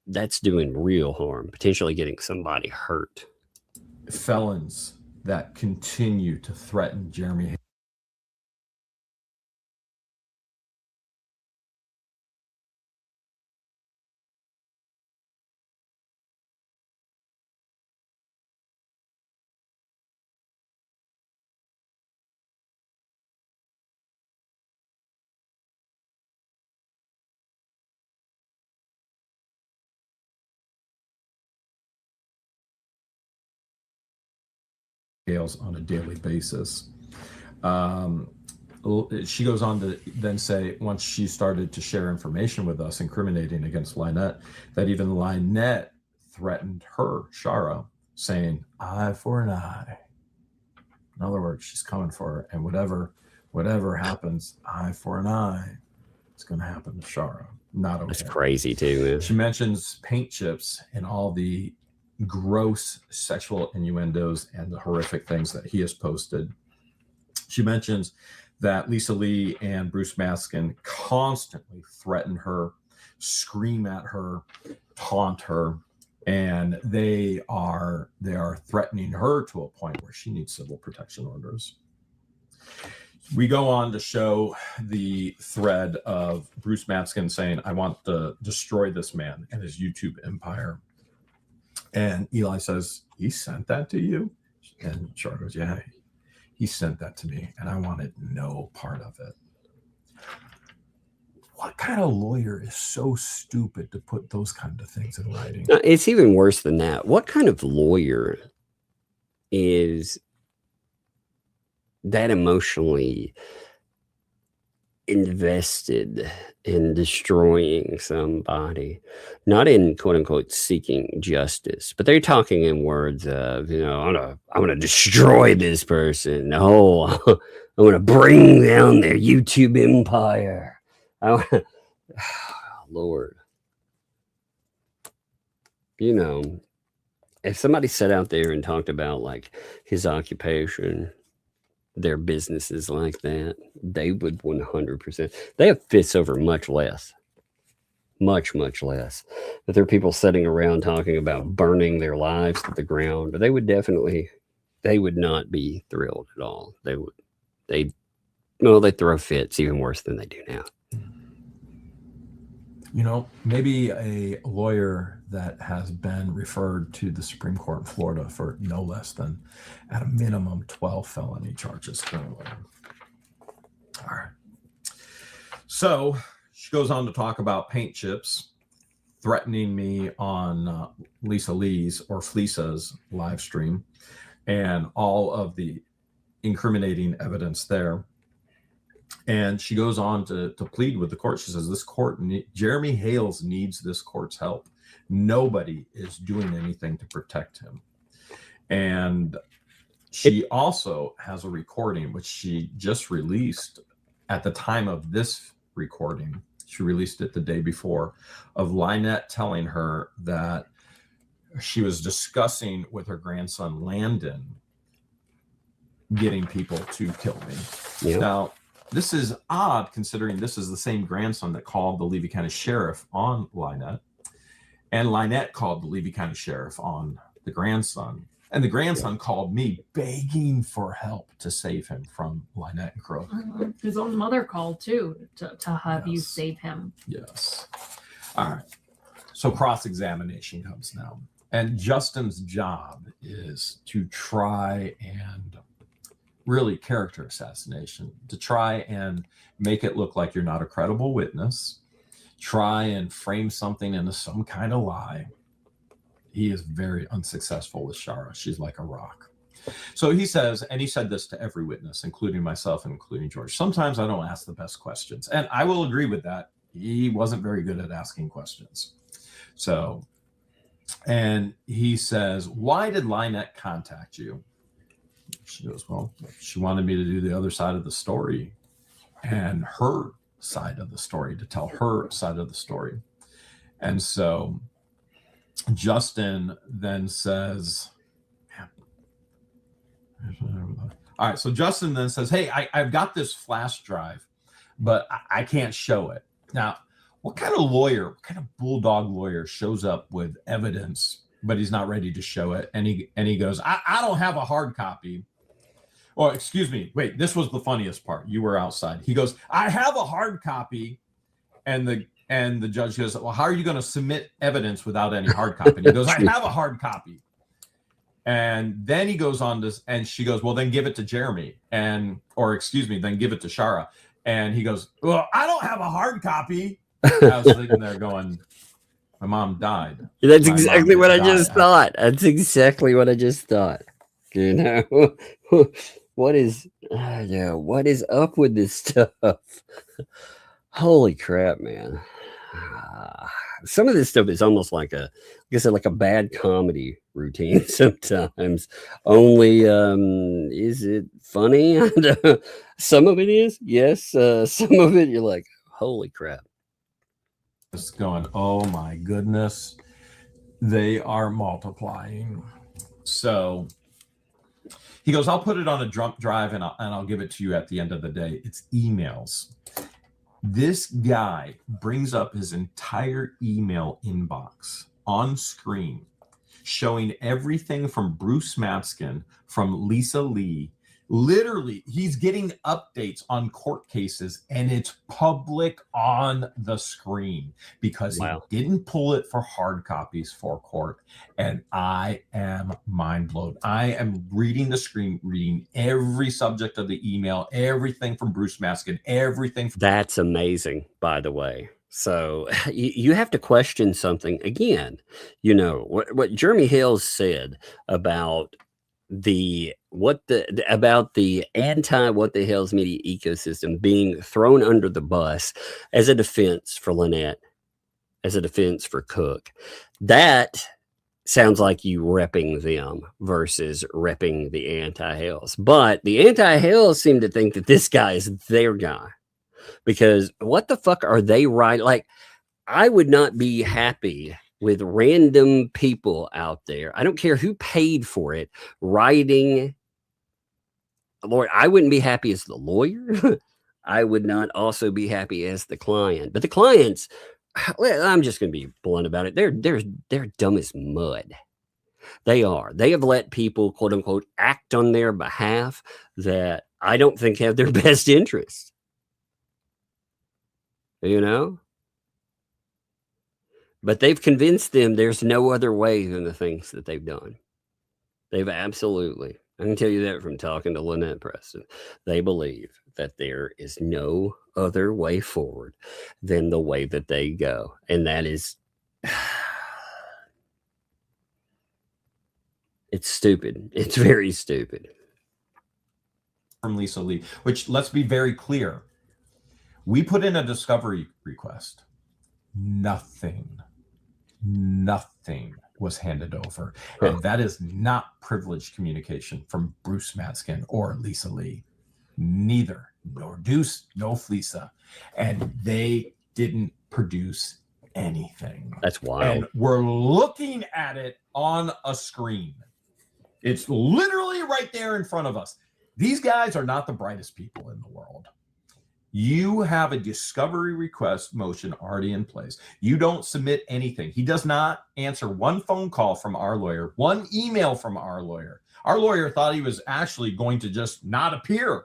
F: That's doing real harm, potentially getting somebody hurt.
K: Felons that continue to threaten Jeremy Hales on a daily basis. She goes on to then say, once she started to share information with us incriminating against Lynette, that even Lynette threatened her, Shara, saying, eye for an eye. In other words, she's coming for her, and whatever happens, eye for an eye, it's going to happen to Shara. Not okay.
F: That's crazy too, man.
K: She mentions paint chips and all the gross sexual innuendos and the horrific things that he has posted. She mentions that Lisa Lee and Bruce Maskin constantly threaten her, scream at her, taunt her, and they are threatening her to a point where she needs civil protection orders. We go on to show the thread of Bruce Maskin saying, I want to destroy this man and his YouTube empire. And Eli says, he sent that to you? And Char goes, yeah, he sent that to me, and I wanted no part of it. What kind of lawyer is so stupid to put those kind of things in writing?
F: It's even worse than that. What kind of lawyer is that emotionally invested in destroying somebody, not in quote unquote seeking justice, but they're talking in words of, I'm gonna destroy this person. No, I'm gonna bring down their YouTube empire. Lord, if somebody sat out there and talked about like his occupation, their businesses like that, they would 100%. They have fists over much less. Much less. But there are people sitting around talking about burning their lives to the ground. But they would not be thrilled at all. They throw fits even worse than they do now.
K: You know, maybe a lawyer that has been referred to the Supreme Court in Florida for no less than, at a minimum, 12 felony charges currently. All right. So she goes on to talk about paint chips threatening me on Lisa Lee's or Flisa's live stream and all of the incriminating evidence there. And she goes on to plead with the court. She says, this court, Jeremy Hales needs this court's help. Nobody is doing anything to protect him. And she also has a recording, which she just released at the time of this recording. She released it the day before, of Lynette telling her that she was discussing with her grandson, Landon, getting people to kill me.
F: Yeah.
K: Now, this is odd considering this is the same grandson that called the Levy County Sheriff on Lynette. And Lynette called the Levy County Sheriff on the grandson. And the grandson called me begging for help to save him from Lynette and Crow.
A: His own mother called too to have you save him.
K: Yes. All right. So cross-examination comes now. And Justin's job is to try and really character assassination, to try and make it look like you're not a credible witness, try and frame something into some kind of lie. He is very unsuccessful with Shara. She's like a rock. So he says, and he said this to every witness, including myself and including George, sometimes I don't ask the best questions. And I will agree with that. He wasn't very good at asking questions. So, and he says, why did Lynette contact you? She goes, well, she wanted me to do the other side of the story and her side of the story, to tell her side of the story. And so Justin then says, all right, so Justin then says, hey, I've got this flash drive, but I can't show it. Now, what kind of lawyer, what kind of bulldog lawyer shows up with evidence, but he's not ready to show it? And he goes, I don't have a hard copy. Or excuse me, wait, this was the funniest part. You were outside. He goes, I have a hard copy. And the judge goes, well, how are you going to submit evidence without any hard copy? And he goes, I have a hard copy. And then he goes on to, and she goes, well, then give it to Jeremy. then give it to Shara. And he goes, well, I don't have a hard copy. I was sitting there going, my mom died.
F: That's exactly what I just thought. That's exactly what I just thought. You know, what is up with this stuff? Holy crap, man. Some of this stuff is almost like like a bad comedy routine sometimes. Only, is it funny? Some of it is, yes. Some of it you're like, holy crap.
K: Just going, oh my goodness, they are multiplying. So he goes, I'll put it on a jump drive and I'll give it to you at the end of the day. It's emails. This guy brings up his entire email inbox on screen, showing everything from Bruce Matskin, from Lisa Lee. Literally, he's getting updates on court cases, and it's public on the screen because he didn't pull it for hard copies for court. And I am mind blown. I am reading the screen, reading every subject of the email, everything from Bruce Matskin, everything.
F: That's amazing, by the way. So you have to question something again. You know what Jeremy Hales said about the anti what the hell's media ecosystem being thrown under the bus as a defense for Lynette, as a defense for Cook. That sounds like you repping them versus repping the anti-Hales. But the anti-Hales seem to think that this guy is their guy, because what the fuck are they writing? Like, I would not be happy with random people out there, I don't care who paid for it, writing. Lord, I wouldn't be happy as the lawyer. I would not also be happy as the client. But the clients, well, I'm just going to be blunt about it. They're dumb as mud. They are. They have let people, quote unquote, act on their behalf that I don't think have their best interests. You know? But they've convinced them there's no other way than the things that they've done. They've absolutely, I can tell you that from talking to Lynette Preston, they believe that there is no other way forward than the way that they go. And that is, it's stupid. It's very stupid.
K: From Lisa Lee, which, let's be very clear, we put in a discovery request. Nothing was handed over. And that is not privileged communication from Bruce Matskin or Lisa Lee. Neither, nor Deuce, no Lisa. And they didn't produce anything.
F: That's wild.
K: And we're looking at it on a screen. It's literally right there in front of us. These guys are not the brightest people in the world. You have a discovery request motion already in place. You don't submit anything. He does not answer one phone call from our lawyer, one email from our lawyer. Our lawyer thought he was actually going to just not appear.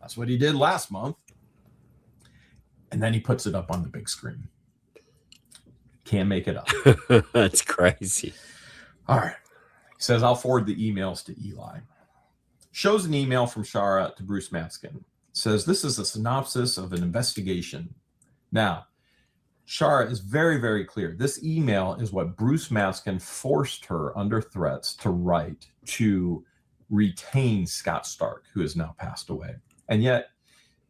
K: That's what he did last month. And then he puts it up on the big screen. Can't make it up.
F: That's crazy.
K: All right. He says, I'll forward the emails to Eli. Shows an email from Shara to Bruce Matskin. Says this is a synopsis of an investigation. Now, Shara is very, very clear. This email is what Bruce Matskin forced her under threats to write to retain Scott Stark, who has now passed away. And yet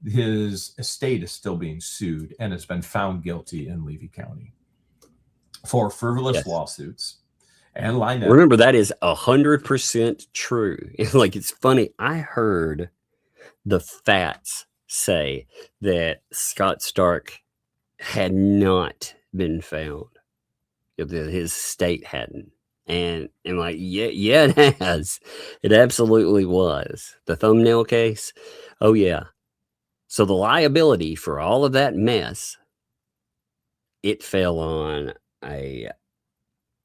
K: his estate is still being sued and has been found guilty in Levy County for frivolous lawsuits. And Lynette.
F: Remember, that is 100% true. Like, it's funny. I heard the Fats say that Scott Stark had not been found. His state hadn't. And I'm like, yeah, it has. It absolutely was. The thumbnail case. Oh, yeah. So the liability for all of that mess, it fell on a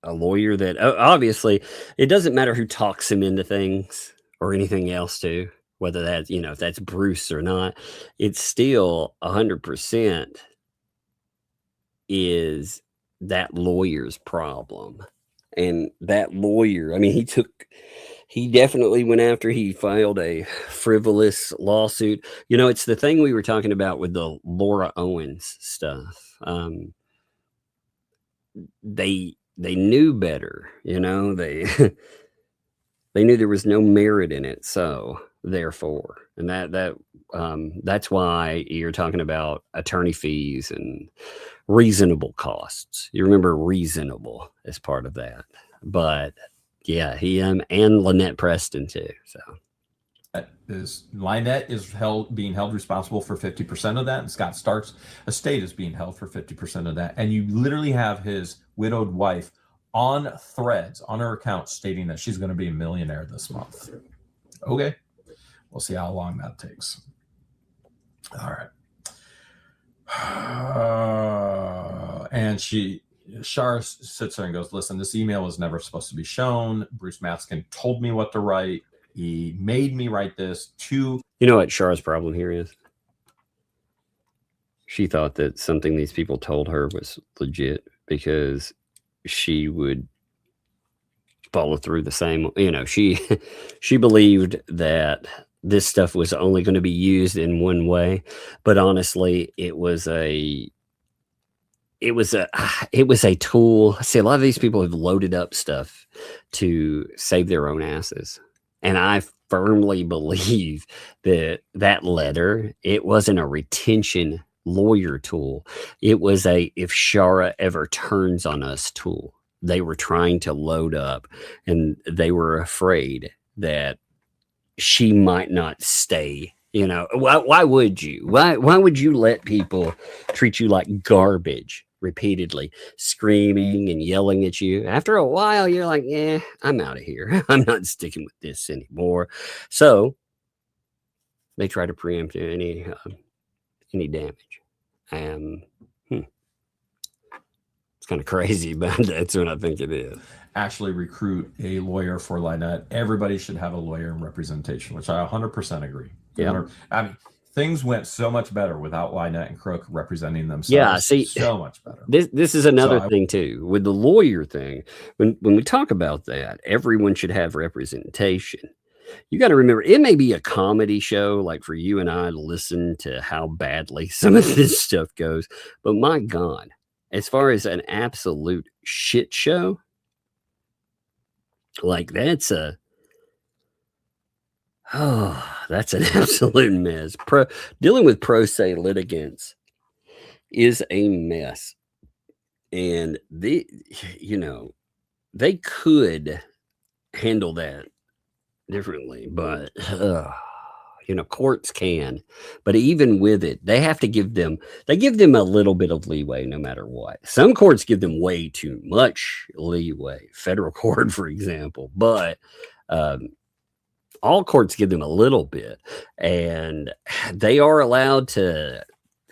F: lawyer that obviously it doesn't matter who talks him into things or anything else too. Whether that's, if that's Bruce or not, it's still 100% is that lawyer's problem. And that lawyer, I mean, he definitely went after, he filed a frivolous lawsuit. It's the thing we were talking about with the Laura Owens stuff. They knew better, they knew there was no merit in it. So therefore, and that's why you're talking about attorney fees and reasonable costs. You remember reasonable as part of that. But yeah, he and Lynette Preston too. So
K: Lynette is being held responsible for 50% of that, and Scott Stark's estate is being held for 50% of that. And you literally have his widowed wife on Threads on her account stating that she's going to be a millionaire this month. Okay. We'll see how long that takes. All right. And Shara sits there and goes, listen, this email was never supposed to be shown. Bruce Matskin told me what to write. He made me write this to...
F: You know what Shara's problem here is? She thought that something these people told her was legit because she would follow through the same, she believed that this stuff was only going to be used in one way, but honestly, it was a tool. See, a lot of these people have loaded up stuff to save their own asses. And I firmly believe that letter, it wasn't a retention lawyer tool. It was if Shara ever turns on us tool. They were trying to load up and they were afraid that she might not stay. Why would you? Why would you let people treat you like garbage repeatedly, screaming and yelling at you? After a while, you're like, yeah, I'm out of here. I'm not sticking with this anymore. So they try to preempt any damage. It's kind of crazy, but that's what I think it is.
K: Actually recruit a lawyer for Lynette. Everybody should have a lawyer in representation, which I 100% agree.
F: Yeah.
K: I mean, things went so much better without Lynette and Crook representing themselves.
F: Yeah, see,
K: so much better.
F: This is another thing too with the lawyer thing. When we talk about that, everyone should have representation. You got to remember, it may be a comedy show, like for you and I to listen to how badly some of this stuff goes, but my God, as far as an absolute shit show, like that's an absolute mess. Dealing with pro se litigants is a mess. And they could handle that differently, but courts can. But even with it, they have to give them a little bit of leeway no matter what. Some courts give them way too much leeway, federal court, for example, but all courts give them a little bit, and they are allowed to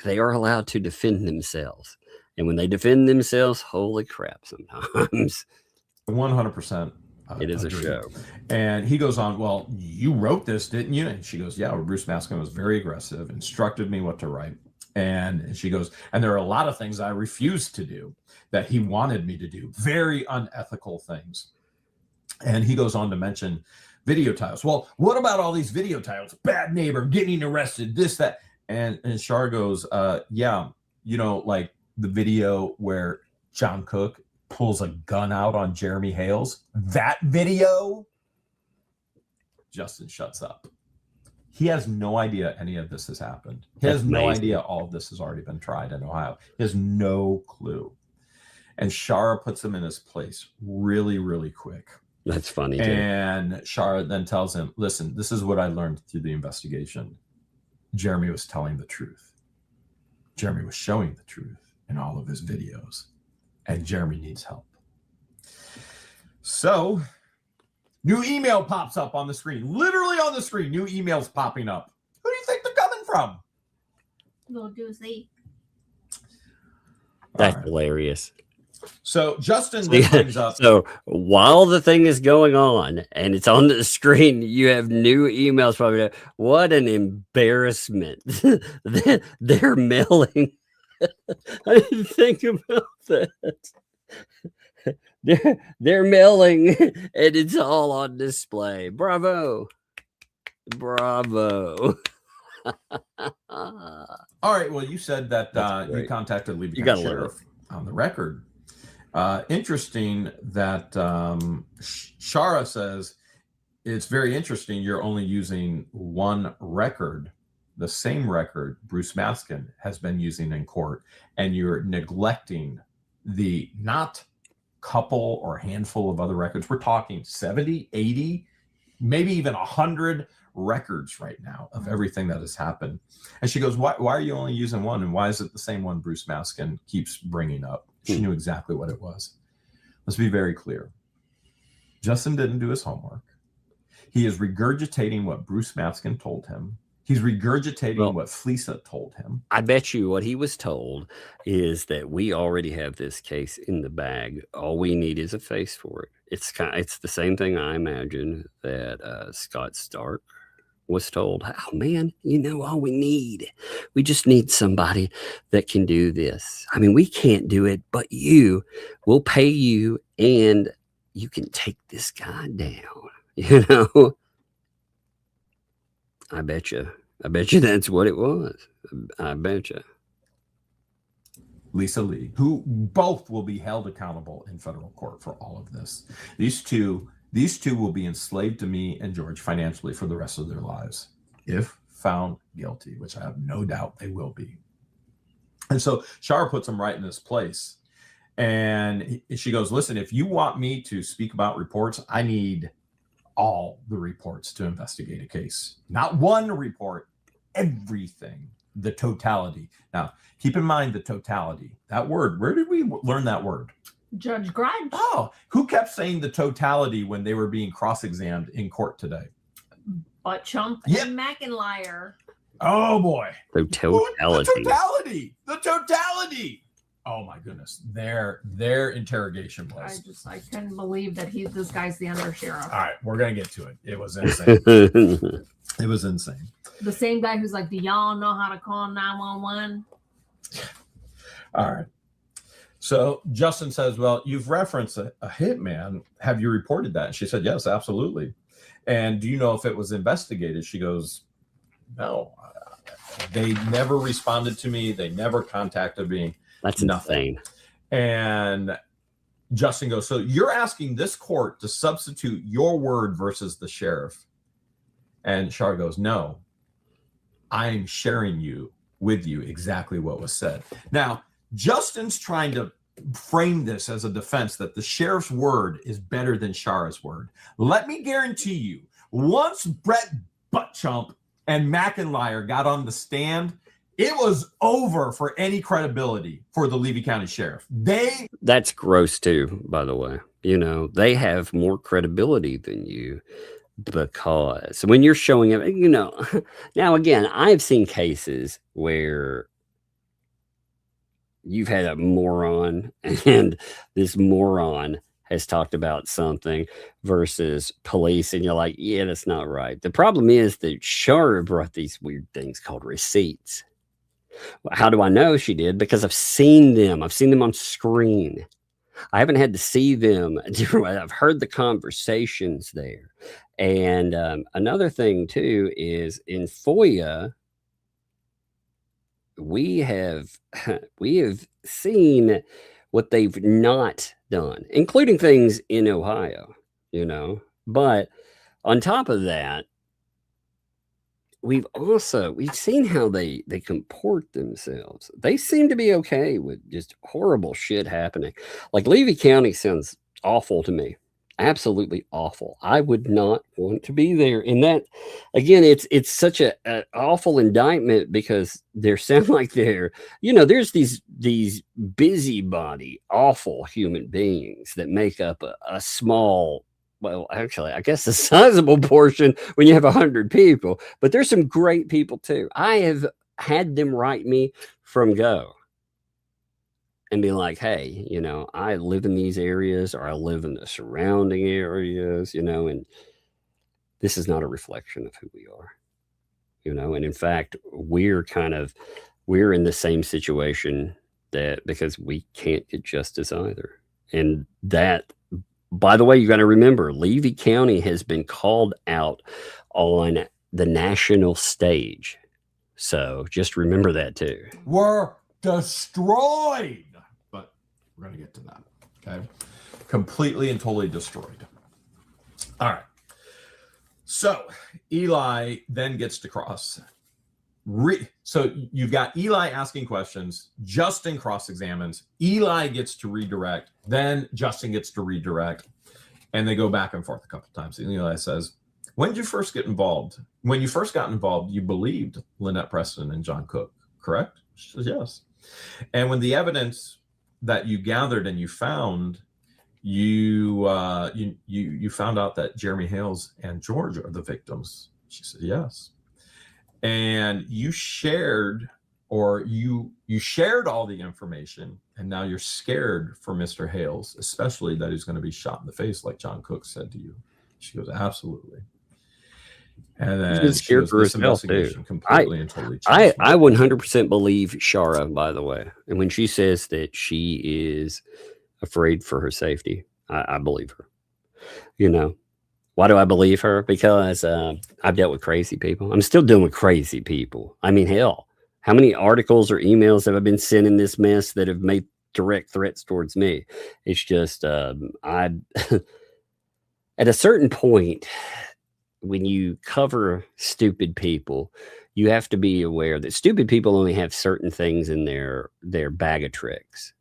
F: defend themselves. And when they defend themselves, holy crap, sometimes
K: 100%.
F: It is a show.
K: And he goes on, well, you wrote this, didn't you? And she goes, yeah, Bruce Maskin was very aggressive, instructed me what to write. And she goes, and there are a lot of things I refused to do that he wanted me to do, very unethical things. And he goes on to mention video titles. Well, what about all these video titles? Bad neighbor, getting arrested, this, that. And Shar goes, yeah, like the video where John Cook pulls a gun out on Jeremy Hales. That video? Justin shuts up. He has no idea any of this has happened. He has no idea all of this has already been tried in Ohio. He has no clue. And Shara puts him in his place really, really quick.
F: That's funny, too.
K: And Shara then tells him, listen, this is what I learned through the investigation. Jeremy was telling the truth. Jeremy was showing the truth in all of his videos. And Jeremy needs help. So, new email pops up on the screen. Literally on the screen, new emails popping up. Who do you think they're coming from?
A: Little Goosey.
F: That's hilarious.
K: So Justin brings up.
F: So while the thing is going on and it's on the screen, you have new emails popping up. What an embarrassment! They're mailing. I didn't think about that. They're mailing, and it's all on display. Bravo. All
K: right. Well, you said that you contacted Lee County Sheriff on the record. Interesting that Shara says it's very interesting. You're only using one record, the same record Bruce Maskin has been using in court, and you're neglecting the not couple or handful of other records. We're talking 70, 80, maybe even 100 records right now of everything that has happened. And she goes, why are you only using one? And why is it the same one Bruce Maskin keeps bringing up? She knew exactly what it was. Let's be very clear. Justin didn't do his homework. He is regurgitating what Bruce Maskin told him. He's regurgitating what Fleesa told him.
F: I bet you what he was told is that we already have this case in the bag. All we need is a face for it. It's the same thing I imagine that Scott Stark was told. Oh man, all we just need somebody that can do this. I mean, we can't do it, but we'll pay you and you can take this guy down. I bet you that's what it was. I bet you.
K: Lisa Lee, who both will be held accountable in federal court for all of this. These two will be enslaved to me and George financially for the rest of their lives, if found guilty, which I have no doubt they will be. And so Shara puts him right in this place. And she goes, listen, if you want me to speak about reports, I need all the reports to investigate a case. Not one report, everything, the totality. Now, keep in mind the totality. That word, where did we learn that word?
A: Judge Grudge.
K: Oh, who kept saying the totality when they were being cross-examined in court today?
A: Butt Chump and McIntyre.
K: Oh, boy.
F: The totality.
K: The totality. Oh, my goodness. Their interrogation was.
A: I couldn't believe that this guy's the undersheriff.
K: All right, we're going to get to it. It was insane. It was insane.
A: The same guy who's like, do y'all know how to call 911?
K: All right. So Justin says, well, you've referenced a hitman. Have you reported that? And she said, yes, absolutely. And do you know if it was investigated? She goes, no. They never responded to me. They never contacted me.
F: That's
K: nothing.
F: Insane.
K: And Justin goes, so you're asking this court to substitute your word versus the sheriff? And Shar goes, no. I'm sharing with you exactly what was said. Now, Justin's trying to frame this as a defense that the sheriff's word is better than Shara's word. Let me guarantee you, once Brett Buttchump and McIntyre got on the stand, it was over for any credibility for the Levy County Sheriff.
F: That's gross too, by the way. You know, they have more credibility than you. Because when you're showing up, you know, now again, I've seen cases where you've had a moron and this moron has talked about something versus police, and you're like, yeah, that's not right. The problem is that Shara brought these weird things called receipts. How do I know she did? Because I've seen them. I've seen them on screen. I haven't had to see them. I've heard the conversations there. And another thing, too, is in FOIA, we have seen what they've not done, including things in Ohio, you know. But on top of that, we've seen how they comport themselves. They seem to be okay with just horrible shit happening. Like Levy County sounds awful to me. Absolutely awful. I would not want to be there. And that, again, it's such an awful indictment because they sound like they're, you know, there's these busybody, awful human beings that make up a small, well, actually, I guess a sizable portion when you have 100 people, but there's some great people too. I have had them write me from go and be like, hey, you know, I live in these areas or I live in the surrounding areas, you know, and this is not a reflection of who we are, you know, and in fact, we're in the same situation that because we can't get justice either. And that, by the way, you got to remember, Levy County has been called out on the national stage. So just remember that too.
K: We're destroyed. But we're going to get to that. Okay. Completely and totally destroyed. All right. So Eli then gets to cross. So you've got Eli asking questions. Justin cross-examines. Eli gets to redirect. Then Justin gets to redirect. And they go back and forth a couple times. And Eli says, when did you first get involved? When you first got involved, you believed Lynette Preston and John Cook, correct? She says, yes. And when the evidence that you gathered and you found, you found out that Jeremy Hales and George are the victims. She said, yes. And you shared all the information, and now you're scared for Mr. Hales, especially that he's going to be shot in the face like John Cook said to you. She goes, absolutely. And then
F: she's scared for herself too.
K: Completely and totally
F: I 100% believe Shara, by the way. And when she says that she is afraid for her safety, I believe her. You know, why do I believe her? Because I've dealt with crazy people. I'm still dealing with crazy people. I mean, hell, how many articles or emails have I been sent in this mess that have made direct threats towards me? It's just, at a certain point, when you cover stupid people, you have to be aware that stupid people only have certain things in their bag of tricks.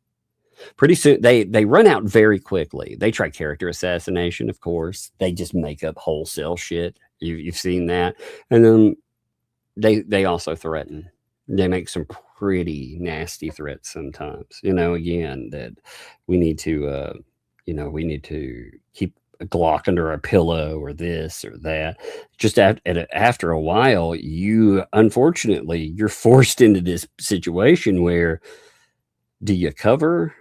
F: Pretty soon, they run out very quickly. They try character assassination, of course. They just make up wholesale shit. You've seen that. And then they also threaten. They make some pretty nasty threats sometimes. You know, again, that we need to, keep a Glock under our pillow or this or that. Just after a while, you're forced into this situation where do you cover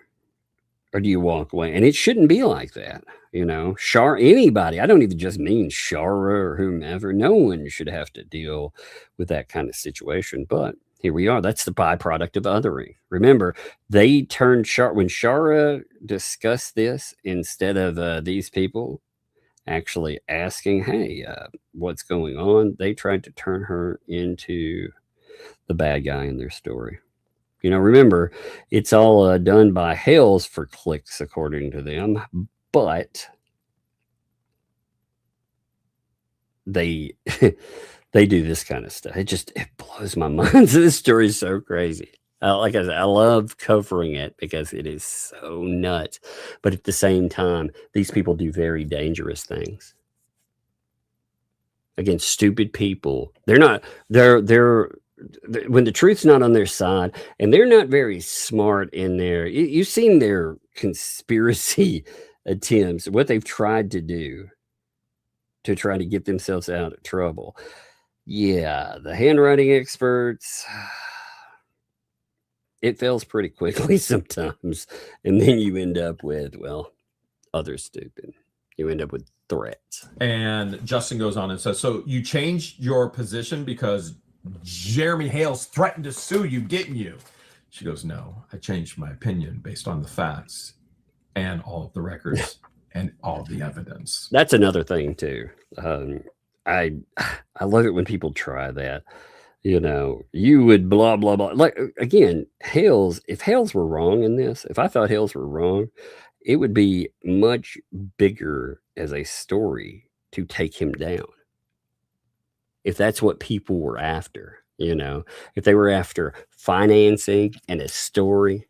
F: or do you walk away? And it shouldn't be like that. You know, anybody, I don't even just mean Shara or whomever. No one should have to deal with that kind of situation. But here we are. That's the byproduct of othering. Remember, they turned when Shara discussed this, instead of these people actually asking, hey, what's going on? They tried to turn her into the bad guy in their story. You know, remember, it's all done by Hales for clicks, according to them. But they they do this kind of stuff. It blows my mind. This story is so crazy. Like I said, I love covering it because it is so nuts. But at the same time, these people do very dangerous things against stupid people. They're when the truth's not on their side, and they're not very smart in there. You've seen their conspiracy attempts, what they've tried to do to try to get themselves out of trouble. Yeah, the handwriting experts, it fails pretty quickly sometimes. And then you end up with, well, other stupid. You end up with threats.
K: And Justin goes on and says, so you changed your position because Jeremy Hales threatened to sue you, didn't you? She goes, no, I changed my opinion based on the facts and all of the records and all the evidence.
F: That's another thing too. I love it when people try that. You know, you would blah blah blah. Like again, Hales. If Hales were wrong in this, if I thought Hales were wrong, it would be much bigger as a story to take him down. If that's what people were after, you know, if they were after financing and a story,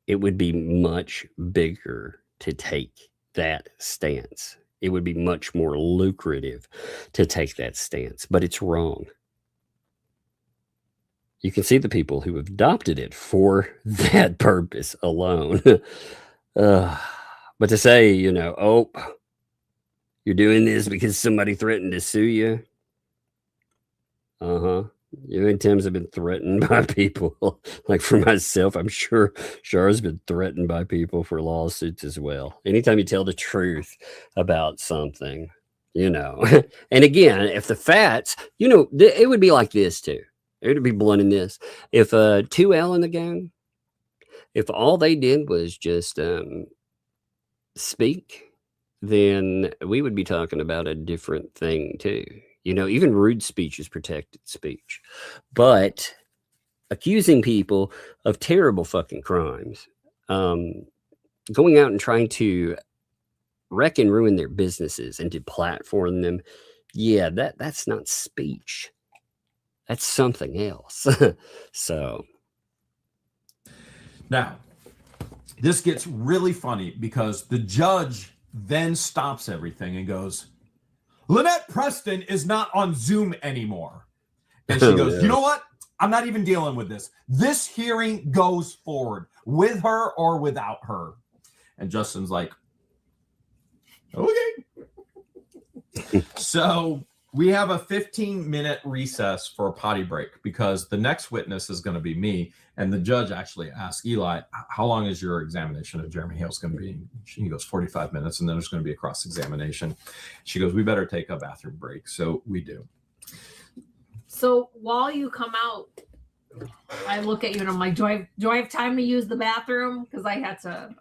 F: it would be much bigger to take that stance. It would be much more lucrative to take that stance, but it's wrong. You can see the people who have adopted it for that purpose alone. But to say, you know, oh, you're doing this because somebody threatened to sue you. You and Tim's have been threatened by people. Like for myself, I'm sure Char's been threatened by people for lawsuits as well. Anytime you tell the truth about something, you know. And again, if the facts, you know, it would be like this too. It would be blunt in this. If 2L in the gang, if all they did was just speak, then we would be talking about a different thing too. You know, even rude speech is protected speech. But accusing people of terrible fucking crimes, going out and trying to wreck and ruin their businesses and to platform them, yeah, that's not speech. That's something else. So.
K: Now, this gets really funny because the judge then stops everything and goes, Lynette Preston is not on Zoom anymore. And she goes, you know what? I'm not even dealing with this. This hearing goes forward with her or without her. And Justin's like, okay. So we have a 15-minute recess for a potty break because the next witness is going to be me. And the judge actually asked Eli, how long is your examination of Jeremy Hales going to be? He goes, 45 minutes. And then there's going to be a cross-examination. She goes, we better take a bathroom break. So we do.
A: So while you come out, I look at you and I'm like, do I have time to use the bathroom? Because I had to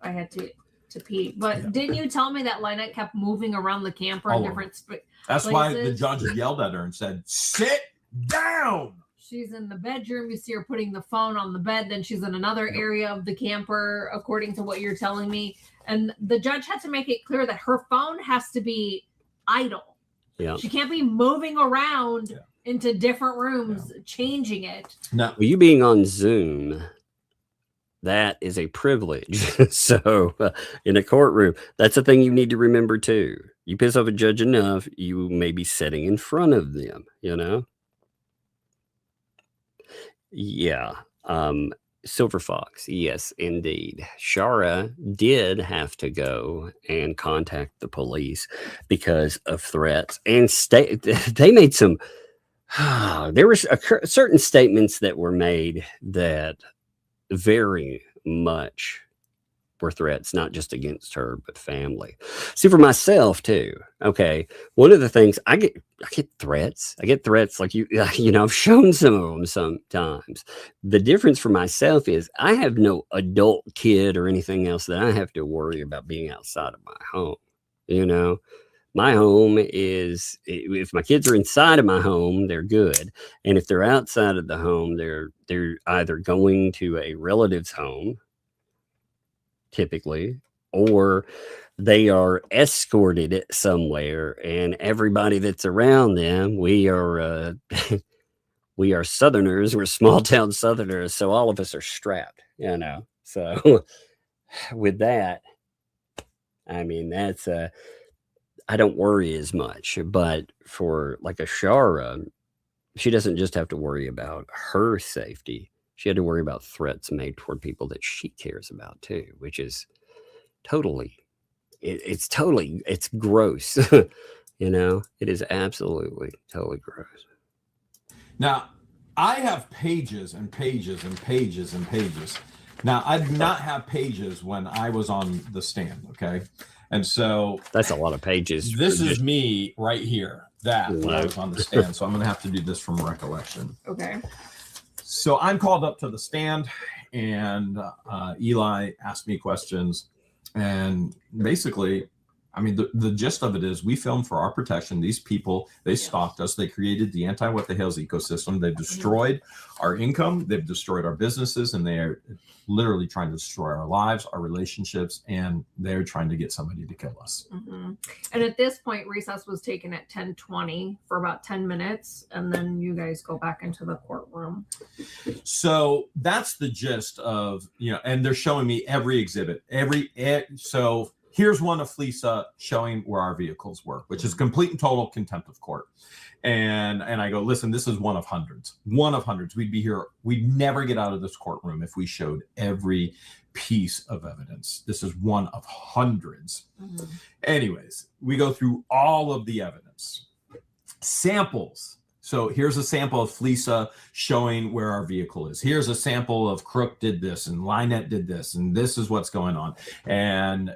A: pee. But didn't you tell me that Lynette kept moving around the camper in different
K: That's
A: places?
K: why the judge yelled at her and said, sit down.
A: She's in the bedroom. You see her putting the phone on the bed. Then she's in another area of the camper, according to what you're telling me. And the judge had to make it clear that her phone has to be idle.
F: Yeah.
A: She can't be moving around into different rooms, changing it.
K: No.
F: Well, you being on Zoom, that is a privilege. So in a courtroom, that's a thing you need to remember too. You piss off a judge enough, you may be sitting in front of them, you know? Yeah. Silver Fox. Yes, indeed. Shara did have to go and contact the police because of threats, and they made some, there were certain statements that were made that very much were threats, not just against her, but family. See, for myself too. Okay. One of the things I get threats. I get threats like I've shown some of them sometimes. The difference for myself is I have no adult kid or anything else that I have to worry about being outside of my home. My home is, if my kids are inside of my home, they're good. And if they're outside of the home, they're either going to a relative's home, typically, or they are escorted somewhere, and everybody that's around them, we are Southerners, we're small town Southerners, so all of us are strapped, so with that, I mean, that's I don't worry as much. But for like Ashara, she doesn't just have to worry about her safety. She had to worry about threats made toward people that she cares about too, which is totally, it's gross. It is absolutely totally gross.
K: Now, I have pages and pages and pages and pages. Now, I did not have pages when I was on the stand, okay? And so
F: that's a lot of pages.
K: This is me right here, when I was on the stand. So I'm going to have to do this from recollection.
A: Okay.
K: So I'm called up to the stand, and Eli asked me questions. And basically, I mean, the gist of it is we filmed for our protection. These people, they stalked us. They created the What the Hales ecosystem. They've destroyed our income. They've destroyed our businesses, and they are literally trying to destroy our lives, our relationships, and they're trying to get somebody to kill us.
A: Mm-hmm. And at this point, recess was taken at 10:20 for about 10 minutes, and then you guys go back into the courtroom.
K: So that's the gist of, and they're showing me every exhibit, so here's one of Fleesa showing where our vehicles were, which is complete and total contempt of court. And I go, listen, this is one of hundreds. We'd be here. We'd never get out of this courtroom if we showed every piece of evidence. This is one of hundreds. Mm-hmm. Anyways, we go through all of the evidence. Samples. So here's a sample of Fleesa showing where our vehicle is. Here's a sample of Crook did this and Lynette did this, and this is what's going on. And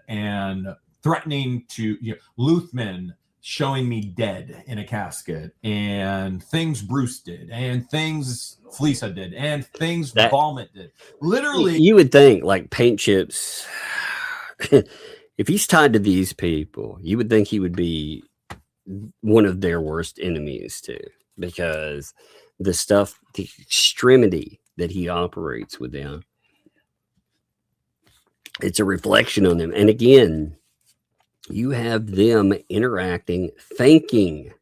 K: threatening to, Luthman showing me dead in a casket, and things Bruce did, and things Fleesa did, and things Balmett did. Literally,
F: you would think like Paint Chips, if he's tied to these people, you would think he would be one of their worst enemies too. Because the extremity that he operates with them, it's a reflection on them. And again, you have them interacting, thanking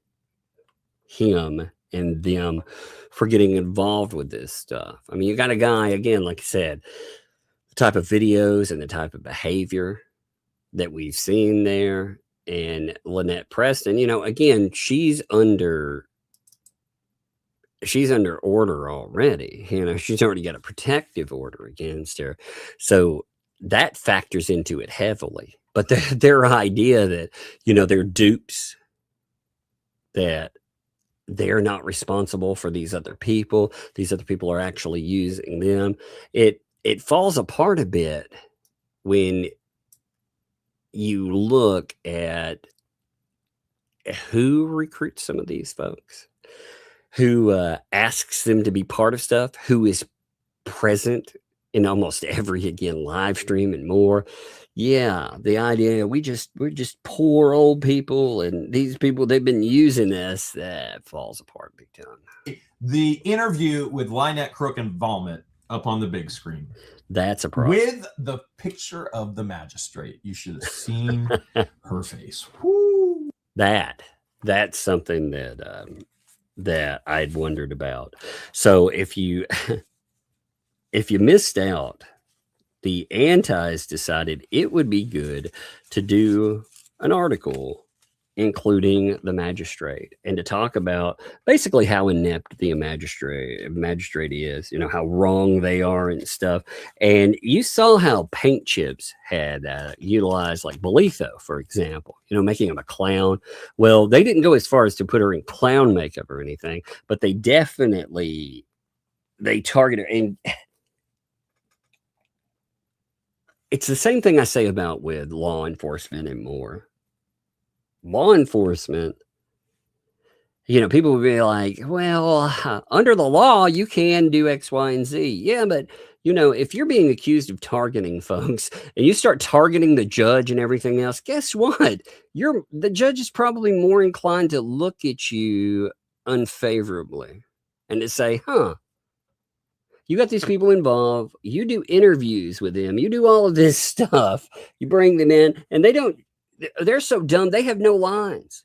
F: him and them for getting involved with this stuff. I mean, you got a guy, again, like I said, the type of videos and the type of behavior that we've seen there. And Lynette Preston, again, she's under order already. She's already got a protective order against her. So that factors into it heavily. But their idea that, they're dupes, that they're not responsible for these other people are actually using them. It falls apart a bit when you look at who recruits some of these folks, who asks them to be part of stuff, who is present in almost every, again, live stream and more. Yeah, the idea we're just poor old people, and these people, they've been using this, that falls apart big time.
K: The interview with Lynette, Crook, and Balmett up on the big screen.
F: That's a problem.
K: With the picture of the magistrate. You should have seen her face. Woo!
F: That's something that I'd wondered about. So if you missed out, the antis decided it would be good to do an article including the magistrate and to talk about basically how inept the magistrate is, how wrong they are and stuff. And you saw how Paint Chips had utilized like Bolitho, for example, making him a clown. Well, they didn't go as far as to put her in clown makeup or anything, but they targeted her. And it's the same thing I say about with law enforcement and more. Law enforcement, you know, people will be like, well, under the law, you can do X, Y, and Z. Yeah, but, you know, if you're being accused of targeting folks and you start targeting the judge and everything else, guess what? The judge is probably more inclined to look at you unfavorably and to say, huh, you got these people involved. You do interviews with them. You do all of this stuff. You bring them in and they're so dumb. They have no lines.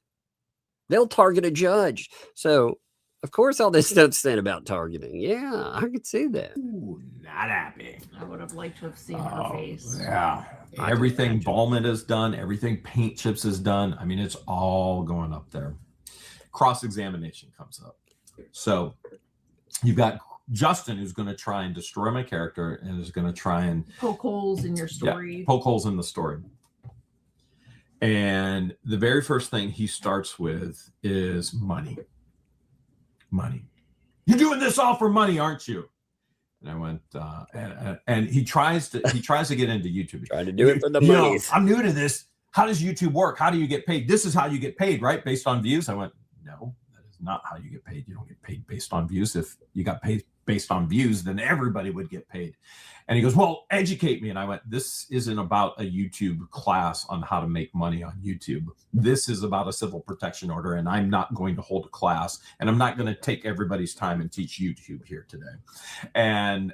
F: They'll target a judge. So, of course, all this stuff's said about targeting. Yeah, I could see that.
K: Ooh, not happy.
A: I would have liked to have seen her face.
K: Yeah. Everything Ballman has done, everything Paint Chips has done. I mean, it's all going up there. Cross-examination comes up. So you've got Justin, who's going to try and destroy my character and is going to try and
A: poke holes in your story.
K: Yeah, poke holes in the story. And the very first thing he starts with is money. Money. You're doing this all for money, aren't you? And I went, and he tries to get into YouTube.
F: Trying to do it for the money.
K: I'm new to this. How does YouTube work? How do you get paid? This is how you get paid, right? Based on views. I went, no, that is not how you get paid. You don't get paid based on views. If you got paid based on views, then everybody would get paid. And he goes, well, educate me. And I went, this isn't about a YouTube class on how to make money on YouTube. This is about a civil protection order. And I'm not going to hold a class. And I'm not going to take everybody's time and teach YouTube here today. And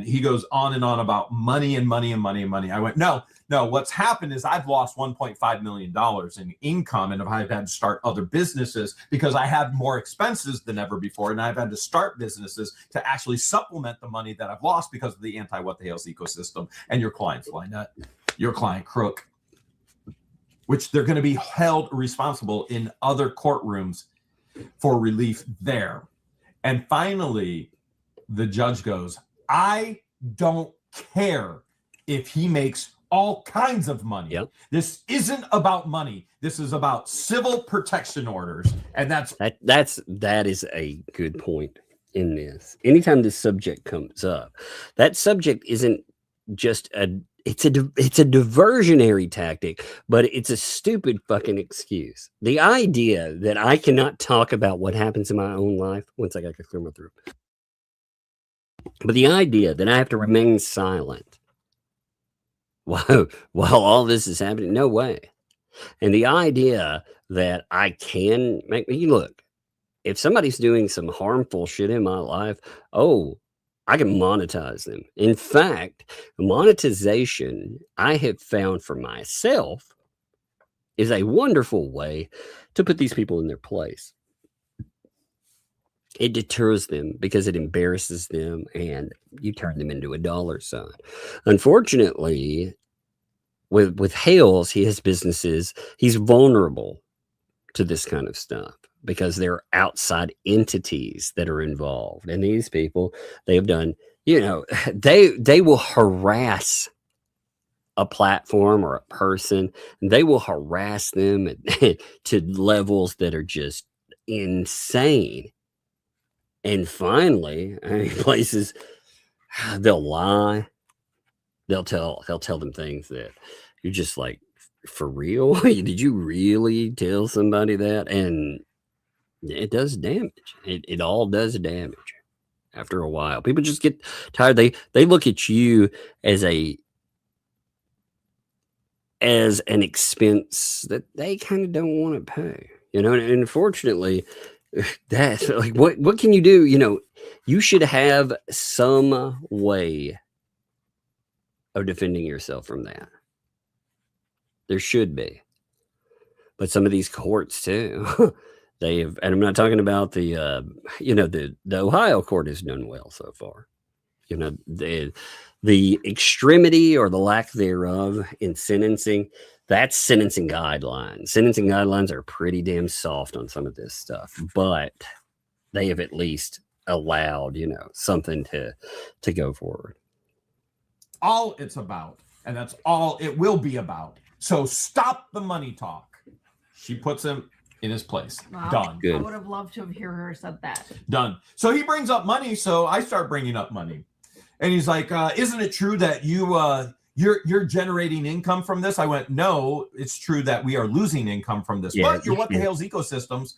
K: he goes on and on about money and money and money and money. I went, no, what's happened is I've lost $1.5 million in income. And I've had to start other businesses because I had more expenses than ever before. And I've had to start businesses to actually supplement the money that I've lost because of the What the Hales ecosystem and your client fly nut, your client crook, which they're going to be held responsible in other courtrooms for relief there. And finally, the judge goes, I don't care if he makes all kinds of money. Yep. This isn't about money. This is about civil protection orders. And that is a good point. In this, anytime this subject comes up, that subject isn't just it's a diversionary tactic, but it's a stupid fucking excuse. The idea that I cannot talk about what happens in my own life, once I got to clear my throat, but the idea that I have to remain silent while all this is happening, no way. And the idea that I can make me look. If somebody's doing some harmful shit in my life, I can monetize them. In fact, monetization, I have found for myself, is a wonderful way to put these people in their place. It deters them because it embarrasses them and you turn them into a dollar sign. Unfortunately, with Hales, he has businesses, he's vulnerable to this kind of stuff, because there are outside entities that are involved. And these people, they have done, they will harass a platform or a person, and they will harass them to levels that are just insane. And finally, places, they'll lie. They'll tell them things that you're just like, for real? Did you really tell somebody that? And it does damage. It all does damage after a while. People just get tired. They look at you as an expense that they kind of don't want to pay. And unfortunately, that's like, what can you do? You should have some way of defending yourself from that. There should be. But some of these courts too, they have, and I'm not talking about the Ohio court has done well so far. The extremity or the lack thereof in sentencing, that's sentencing guidelines. Sentencing guidelines are pretty damn soft on some of this stuff, but they have at least allowed, something to go forward. All it's about, and that's all it will be about. So stop the money talk. She puts him in his place.
A: Wow.
K: Done.
A: Good. I would have loved to hear her said that.
K: Done. So he brings up money. So I start bringing up money. And he's like, isn't it true that you you're generating income from this. I went, no, it's true that we are losing income from this.
F: Yeah,
K: but your What the Hales ecosystems,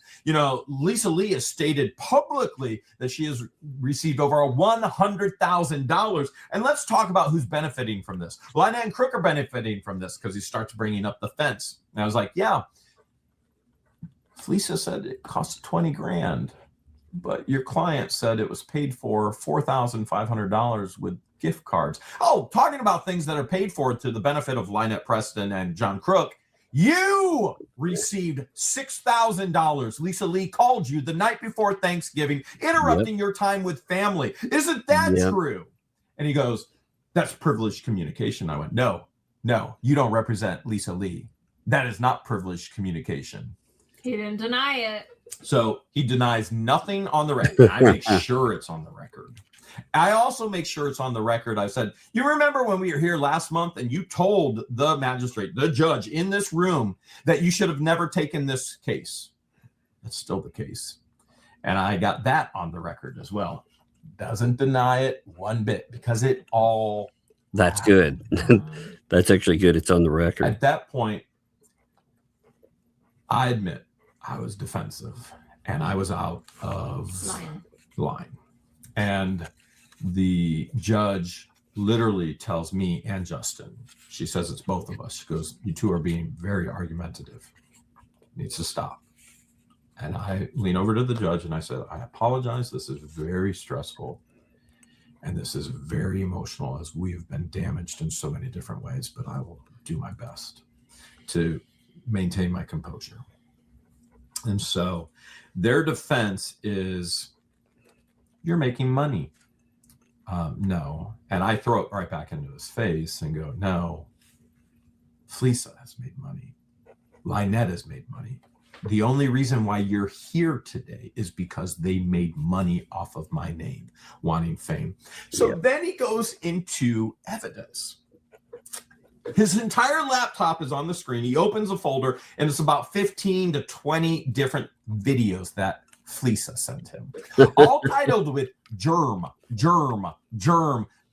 K: Lisa Lee has stated publicly that she has received over $100,000. And let's talk about who's benefiting from this. Lynette and Crook are benefiting from this because he starts bringing up the fence. And I was like, yeah. Lisa said it cost 20 grand, but your client said it was paid for $4,500 with gift cards. Oh, talking about things that are paid for to the benefit of Lynette Preston and John Crook, you received $6,000. Lisa Lee called you the night before Thanksgiving, interrupting your time with family. Isn't that true? And he goes, that's privileged communication. I went, no, you don't represent Lisa Lee. That is not privileged communication.
A: He didn't deny it.
K: So he denies nothing on the record. I make sure it's on the record. I also make sure it's on the record. I said, you remember when we were here last month and you told the magistrate, the judge in this room, that you should have never taken this case. That's still the case. And I got that on the record as well. Doesn't deny it one bit because it all.
F: That's good. That's actually good. It's on the record.
K: At that point, I admit I was defensive and I was out of line. And the judge literally tells me and Justin, she says it's both of us. She goes, you two are being very argumentative. It needs to stop. And I lean over to the judge and I said, I apologize. This is very stressful. And this is very emotional as we have been damaged in so many different ways, but I will do my best to maintain my composure. And so their defense is, you're making money. No. And I throw it right back into his face and go, no, Fleesa has made money. Lynette has made money. The only reason why you're here today is because they made money off of my name, wanting fame. So then he goes into evidence. His entire laptop is on the screen. He opens a folder, and it's about 15 to 20 different videos that Fleesa sent him, all titled with germ.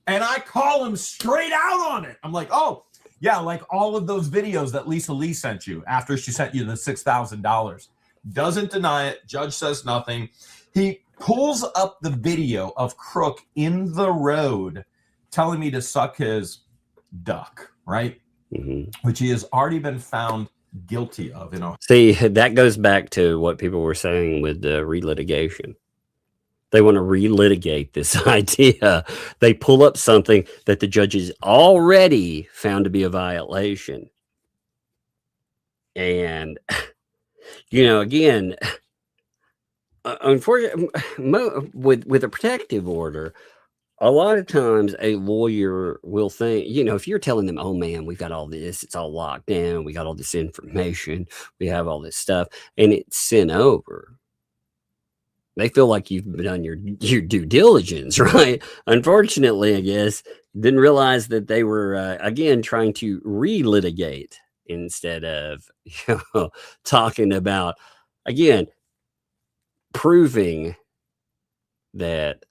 K: And I call him straight out on it. I'm like, oh, yeah, like all of those videos that Lisa Lee sent you after she sent you the $6,000. Doesn't deny it. Judge says nothing. He pulls up the video of Crook in the road telling me to suck his duck, right? Which he has already been found guilty of.
F: See, that goes back to what people were saying with the relitigation. They want to relitigate this idea. They pull up something that the judges already found to be a violation. And, again, unfortunately, with a protective order, a lot of times a lawyer will think, if you're telling them, oh man, we've got all this, it's all locked down, we got all this information, we have all this stuff, and it's sent over, they feel like you've done your due diligence, right? Unfortunately, I guess, didn't realize that they were, again, trying to relitigate instead of talking about, again, proving that.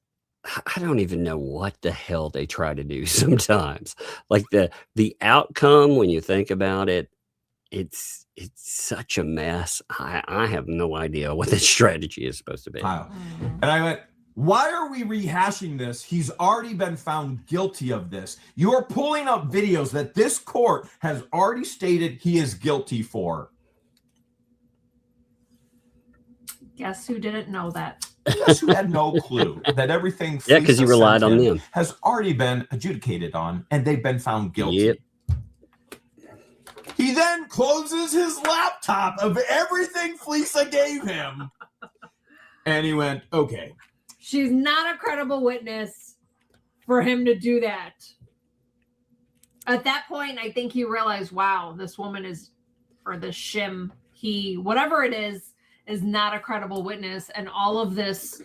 F: I don't even know what the hell they try to do sometimes. Like the outcome, when you think about it, it's such a mess. I have no idea what the strategy is supposed to be.
K: And I went, why are we rehashing this? He's already been found guilty of this. You're pulling up videos that this court has already stated he is guilty for.
A: Guess who didn't know that?
K: Guess who had no clue that everything
F: because you relied on them
K: has already been adjudicated on and they've been found guilty. He then closes his laptop of everything Fleesa gave him. And he went, okay.
A: She's not a credible witness for him to do that. At that point, I think he realized, wow, this woman is, or this shim, whatever it is not a credible witness, and all of this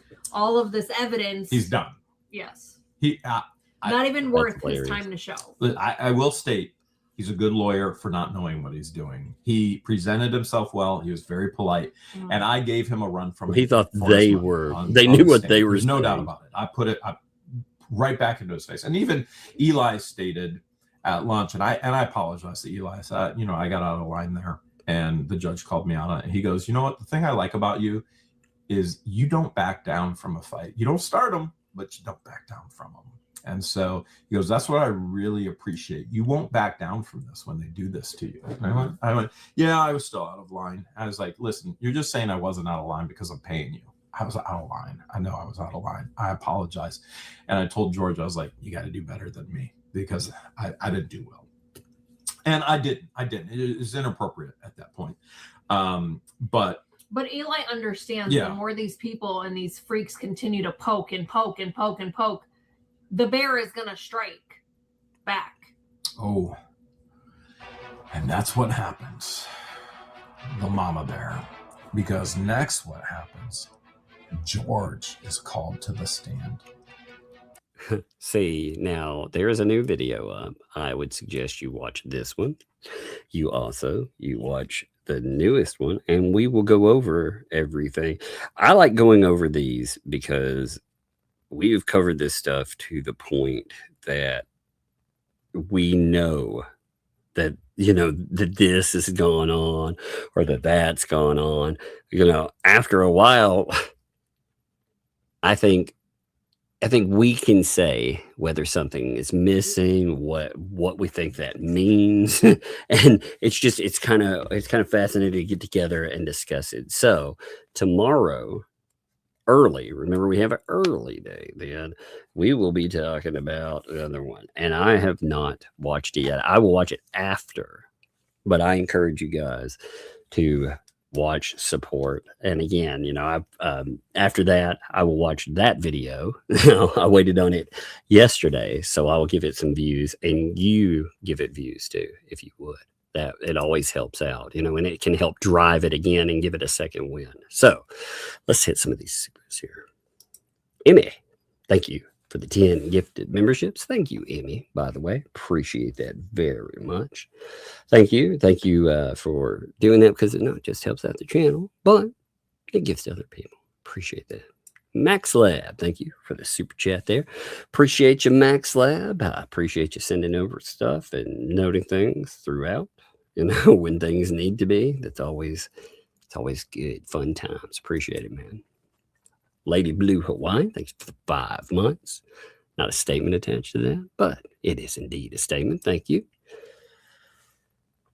A: evidence,
K: he's done.
A: Yes,
K: not
A: even worth his time to show.
K: I will state he's a good lawyer for not knowing what he's doing. He presented himself well. He was very polite, and I gave him a run from.
F: He thought they knew what they were.
K: There's no doubt about it. I put it right back into his face, and even Eli stated at lunch, and I apologize to Eli. So, I got out of line there, and the judge called me out on it. He goes, you know what? The thing I like about you is you don't back down from a fight. You don't start them, but you don't back down from them. And so he goes, that's what I really appreciate. You won't back down from this when they do this to you. And I went, yeah, I was still out of line. I was like, listen, you're just saying I wasn't out of line because I'm paying you. I was out of line. I know I was out of line. I apologize. And I told George, I was like, you got to do better than me because I didn't do well. And I didn't. It was inappropriate at that point. But
A: Eli understands the more these people and these freaks continue to poke and poke and poke and poke, the bear is going to strike back.
K: Oh, and that's what happens. The mama bear. Because next what happens, George is called to the stand.
F: See, now there is a new video up. I would suggest you watch this one. You watch the newest one, and we will go over everything. I like going over these because we've covered this stuff to the point that we know that, that this is going on or that that's going on. After a while, I think we can say whether something is missing, what we think that means. And it's kind of fascinating to get together and discuss it. So tomorrow, early, remember we have an early day, then we will be talking about the other one. And I have not watched it yet. I will watch it after, but I encourage you guys to watch, support. And again, after that, I will watch that video. I waited on it yesterday, so I will give it some views, and you give it views too, if you would. That it always helps out, and it can help drive it again and give it a second win. So let's hit some of these supers here. Emmy, thank you for the 10 gifted memberships. Thank you, Emmy, by the way. Appreciate that very much. Thank you for doing that, because it just helps out the channel, but it gives to other people. Appreciate that. Max Lab, thank you for the super chat there. Appreciate you, Max Lab. I appreciate you sending over stuff and noting things throughout, when things need to be. It's always good, fun times. Appreciate it, man. Lady Blue Hawaii, thanks for the 5 months. Not a statement attached to that, but it is indeed a statement. Thank you.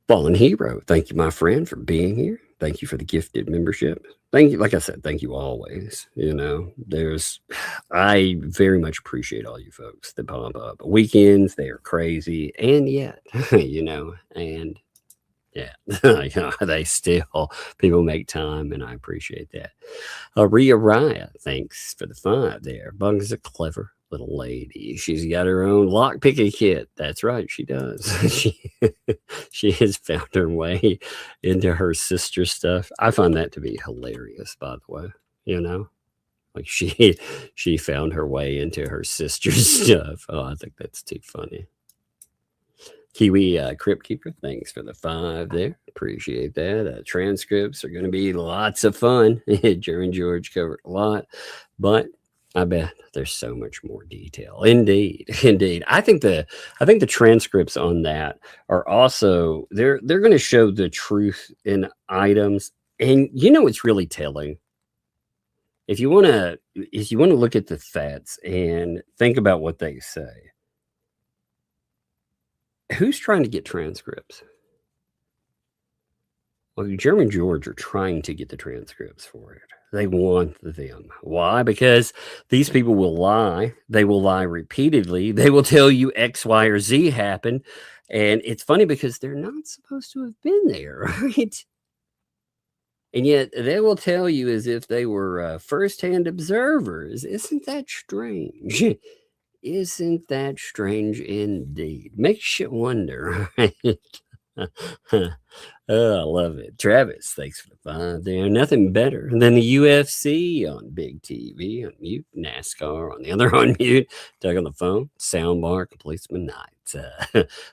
F: Fallen Hero, thank you, my friend, for being here. Thank you for the gifted membership. Thank you. Like I said, thank you always. I very much appreciate all you folks that pop up. Weekends, they are crazy. And yet, and yeah, they still, people make time, and I appreciate that. Rhea Raya, thanks for the 5 there. Bug is a clever little lady. She's got her own lock picking kit. That's right, she does. she has found her way into her sister's stuff. I find that to be hilarious, by the way. Like she found her way into her sister's stuff. Oh, I think that's too funny. Kiwi Crypt Keeper, thanks for the 5 there. Appreciate that. Transcripts are going to be lots of fun. Jerry and George covered a lot, but I bet there's so much more detail. Indeed. I think the transcripts on that are also they're going to show the truth in items, and it's really telling. If you want to look at the ThATs and think about what they say. Who's trying to get transcripts? Well, Jeremy and George are trying to get the transcripts for it. They want them. Why? Because these people will lie. They will lie repeatedly. They will tell you X, Y, or Z happened. And it's funny because they're not supposed to have been there, right? And yet they will tell you as if they were firsthand observers. Isn't that strange? Isn't that strange indeed? Makes you wonder, right? Oh, I love it. Travis, thanks for the 5 there. Nothing better than the UFC on big TV on mute, NASCAR on the other on mute, Doug on the phone, soundbar, policeman nights.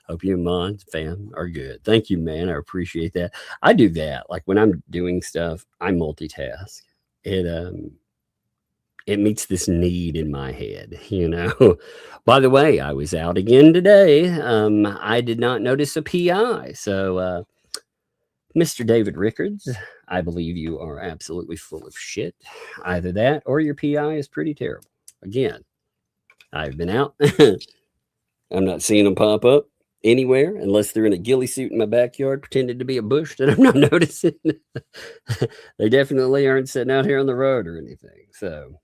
F: Hope you and Mon, fam, are good. Thank you, man. I appreciate that. I do that. Like when I'm doing stuff, I multitask. it meets this need in my head, you know. By the way, I was out again today. I did not notice a PI. So, Mr. David Rickards, I believe you are absolutely full of shit. Either that or your PI is pretty terrible. Again, I've been out. I'm not seeing them pop up anywhere unless they're in a ghillie suit in my backyard pretending to be a bush that I'm not noticing. They definitely aren't sitting out here on the road or anything. So,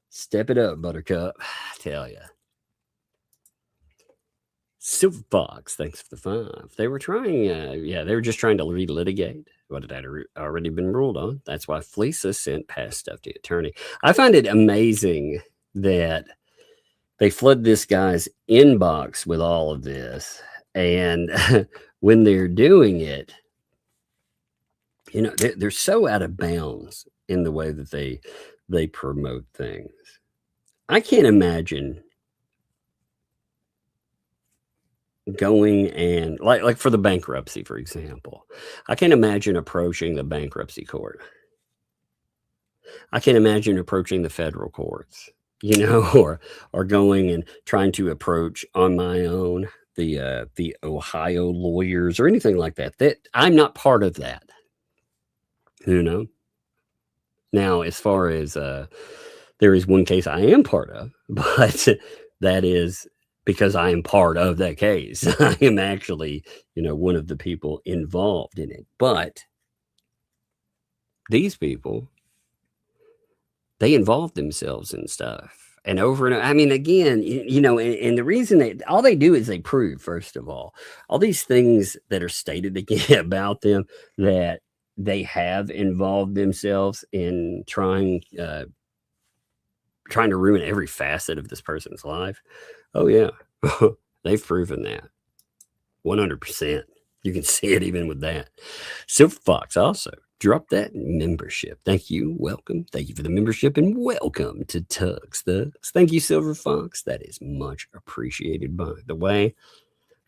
F: step it up, Buttercup. I tell ya. Silver Fox, thanks for the 5. They were trying, they were just trying to relitigate what had already been ruled on. That's why Fleesa sent past stuff to the attorney. I find it amazing that they flood this guy's inbox with all of this. And when they're doing it, you know, they're so out of bounds in the way that they promote things. I can't imagine going and like for the bankruptcy, for example, I can't imagine approaching the bankruptcy court. I can't imagine approaching the federal courts, you know, or going and trying to approach on my own the Ohio lawyers or anything like that. That I'm not part of that, you know. Now, as far as there is one case I am part of, but that is because I am part of that case. I am actually, you know, one of the people involved in it. But these people, they involve themselves in stuff. And over and I mean, again, you know, and the reason that all they do is they prove, first of all these things that are stated again about them, that they have involved themselves in trying to ruin every facet of this person's life. Oh yeah, they've proven that 100%. You can see it even with that. Silver Fox also drop that membership. Thank you. Welcome. Thank you for the membership and welcome to Tugs Thugs. Thank you, Silver Fox. That is much appreciated, by the way.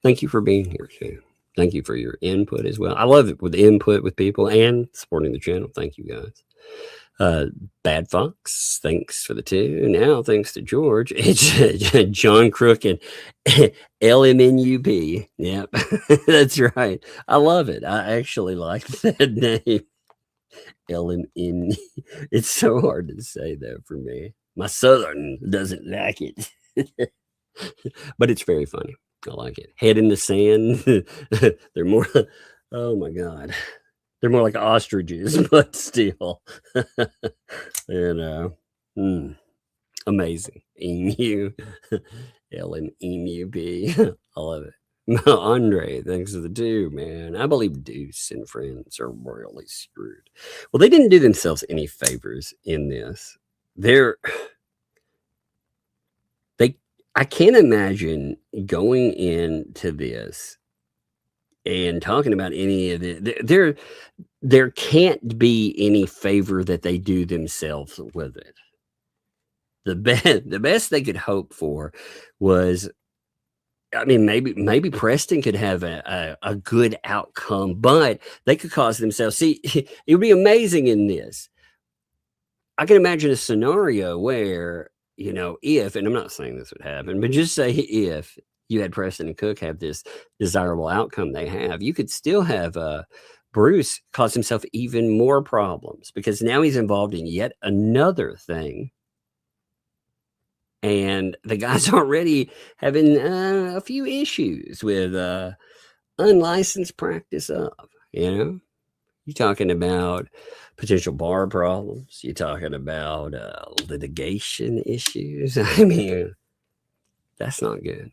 F: Thank you for being here too. Thank you for your input as well. I love it with input with people and supporting the channel. Thank you guys. Bad Fox, thanks for the 2. Now, thanks to George, it's John Crook and LMNUP. Yep, that's right. I love it. I actually like that name. LMN. It's so hard to say that for me. My Southern doesn't like it, but it's very funny. I like it. Head in the sand. They're more, oh my God. They're more like ostriches, but still, you know, amazing. Emu, LMEMUB. I love it. Andre, thanks for the 2, man. I believe Deuce and friends are royally screwed. Well, they didn't do themselves any favors in this. I can't imagine going into this and talking about any of it. There can't be any favor that they do themselves with it. The best they could hope for was, I mean, maybe Preston could have a good outcome, but they could cause themselves. See, it would be amazing in this. I can imagine a scenario where, you know, if, and I'm not saying this would happen, but just say if you had Preston and Cook have this desirable outcome they have, you could still have Bruce cause himself even more problems because now he's involved in yet another thing. And the guy's already having a few issues with unlicensed practice of, you know, you're talking about potential bar problems. You're talking about litigation issues. I mean, that's not good.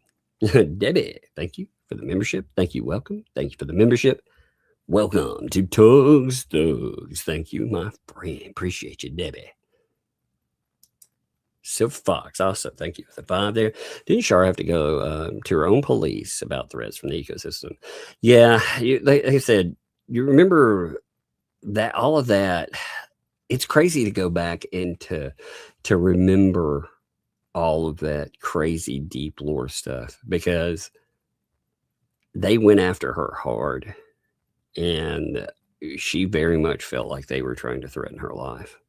F: Debbie, thank you for the membership. Thank you. Welcome. Thank you for the membership. Welcome to Tugs Thugs. Thank you, my friend. Appreciate you, Debbie. Silver Fox, also, thank you for the 5 there. Didn't Shar have to go to her own police about threats from the ecosystem? Yeah, they said, you remember that all of that, it's crazy to go back and to remember all of that crazy deep lore stuff because they went after her hard and she very much felt like they were trying to threaten her life.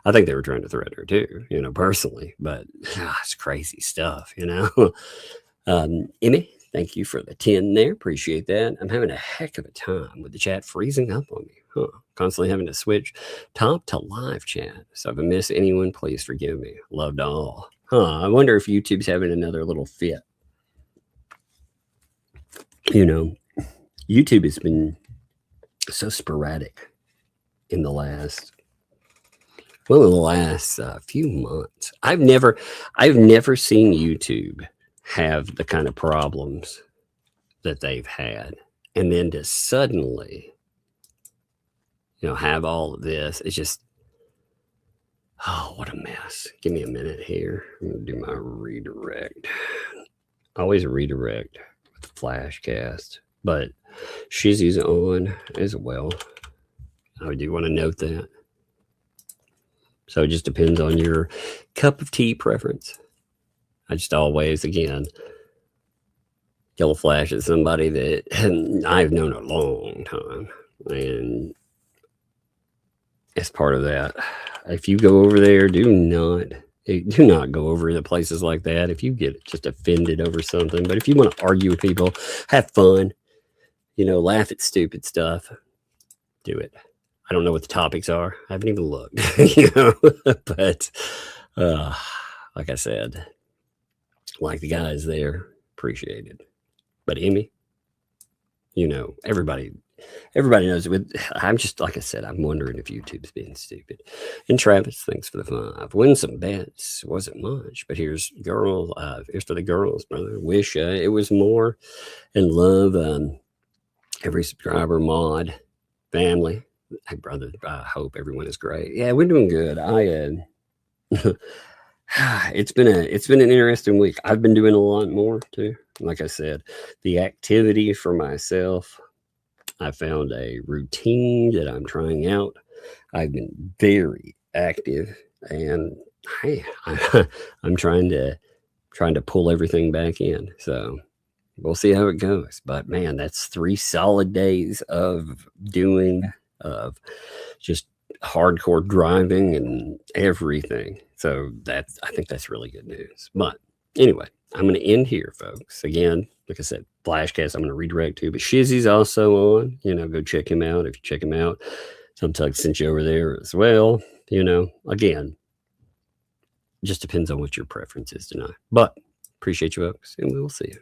F: I think they were trying to threaten her too, personally, but it's crazy stuff, Emmy, thank you for the 10 there. Appreciate that. I'm having a heck of a time with the chat freezing up on me. Constantly having to switch top to live chat. So if I miss anyone, please forgive me. Loved all. I wonder if YouTube's having another little fit. YouTube has been so sporadic in the last few months. I've never seen YouTube have the kind of problems that they've had, and then to suddenly have all of this. It's just, what a mess. Give me a minute here. I'm gonna do my redirect. Always redirect with Flashcast, but Shizzy's on as well. I do want to note that. So it just depends on your cup of tea preference. I just always, again, yellow flash at somebody that I've known a long time. And as part of that, if you go over there, do not go over to places like that if you get just offended over something. But if you want to argue with people, have fun, laugh at stupid stuff, do it. I don't know what the topics are. I haven't even looked, but like I said, like the guys there, appreciate it. But Emmy, everybody knows it. I'm just, like I said, I'm wondering if YouTube's being stupid. And Travis, thanks for the 5. Win some bets. Wasn't much, but here's for the girls, brother. Wish it was more. And love every subscriber, mod, family. Hey, brother, I hope everyone is great. Yeah, we're doing good. It's been an interesting week. I've been doing a lot more too. Like I said, the activity for myself, I found a routine that I'm trying out. I've been very active, and hey, I'm trying to pull everything back in. So we'll see how it goes. But man, that's 3 solid days of just hardcore driving and everything. So I think that's really good news. But anyway, I'm going to end here, folks. Again, like I said, Flashcast, I'm going to redirect to, but Shizzy's also on. Go check him out. If you check him out, sometimes sent you over there as well. Again, just depends on what your preference is tonight. But appreciate you, folks, and we will see you.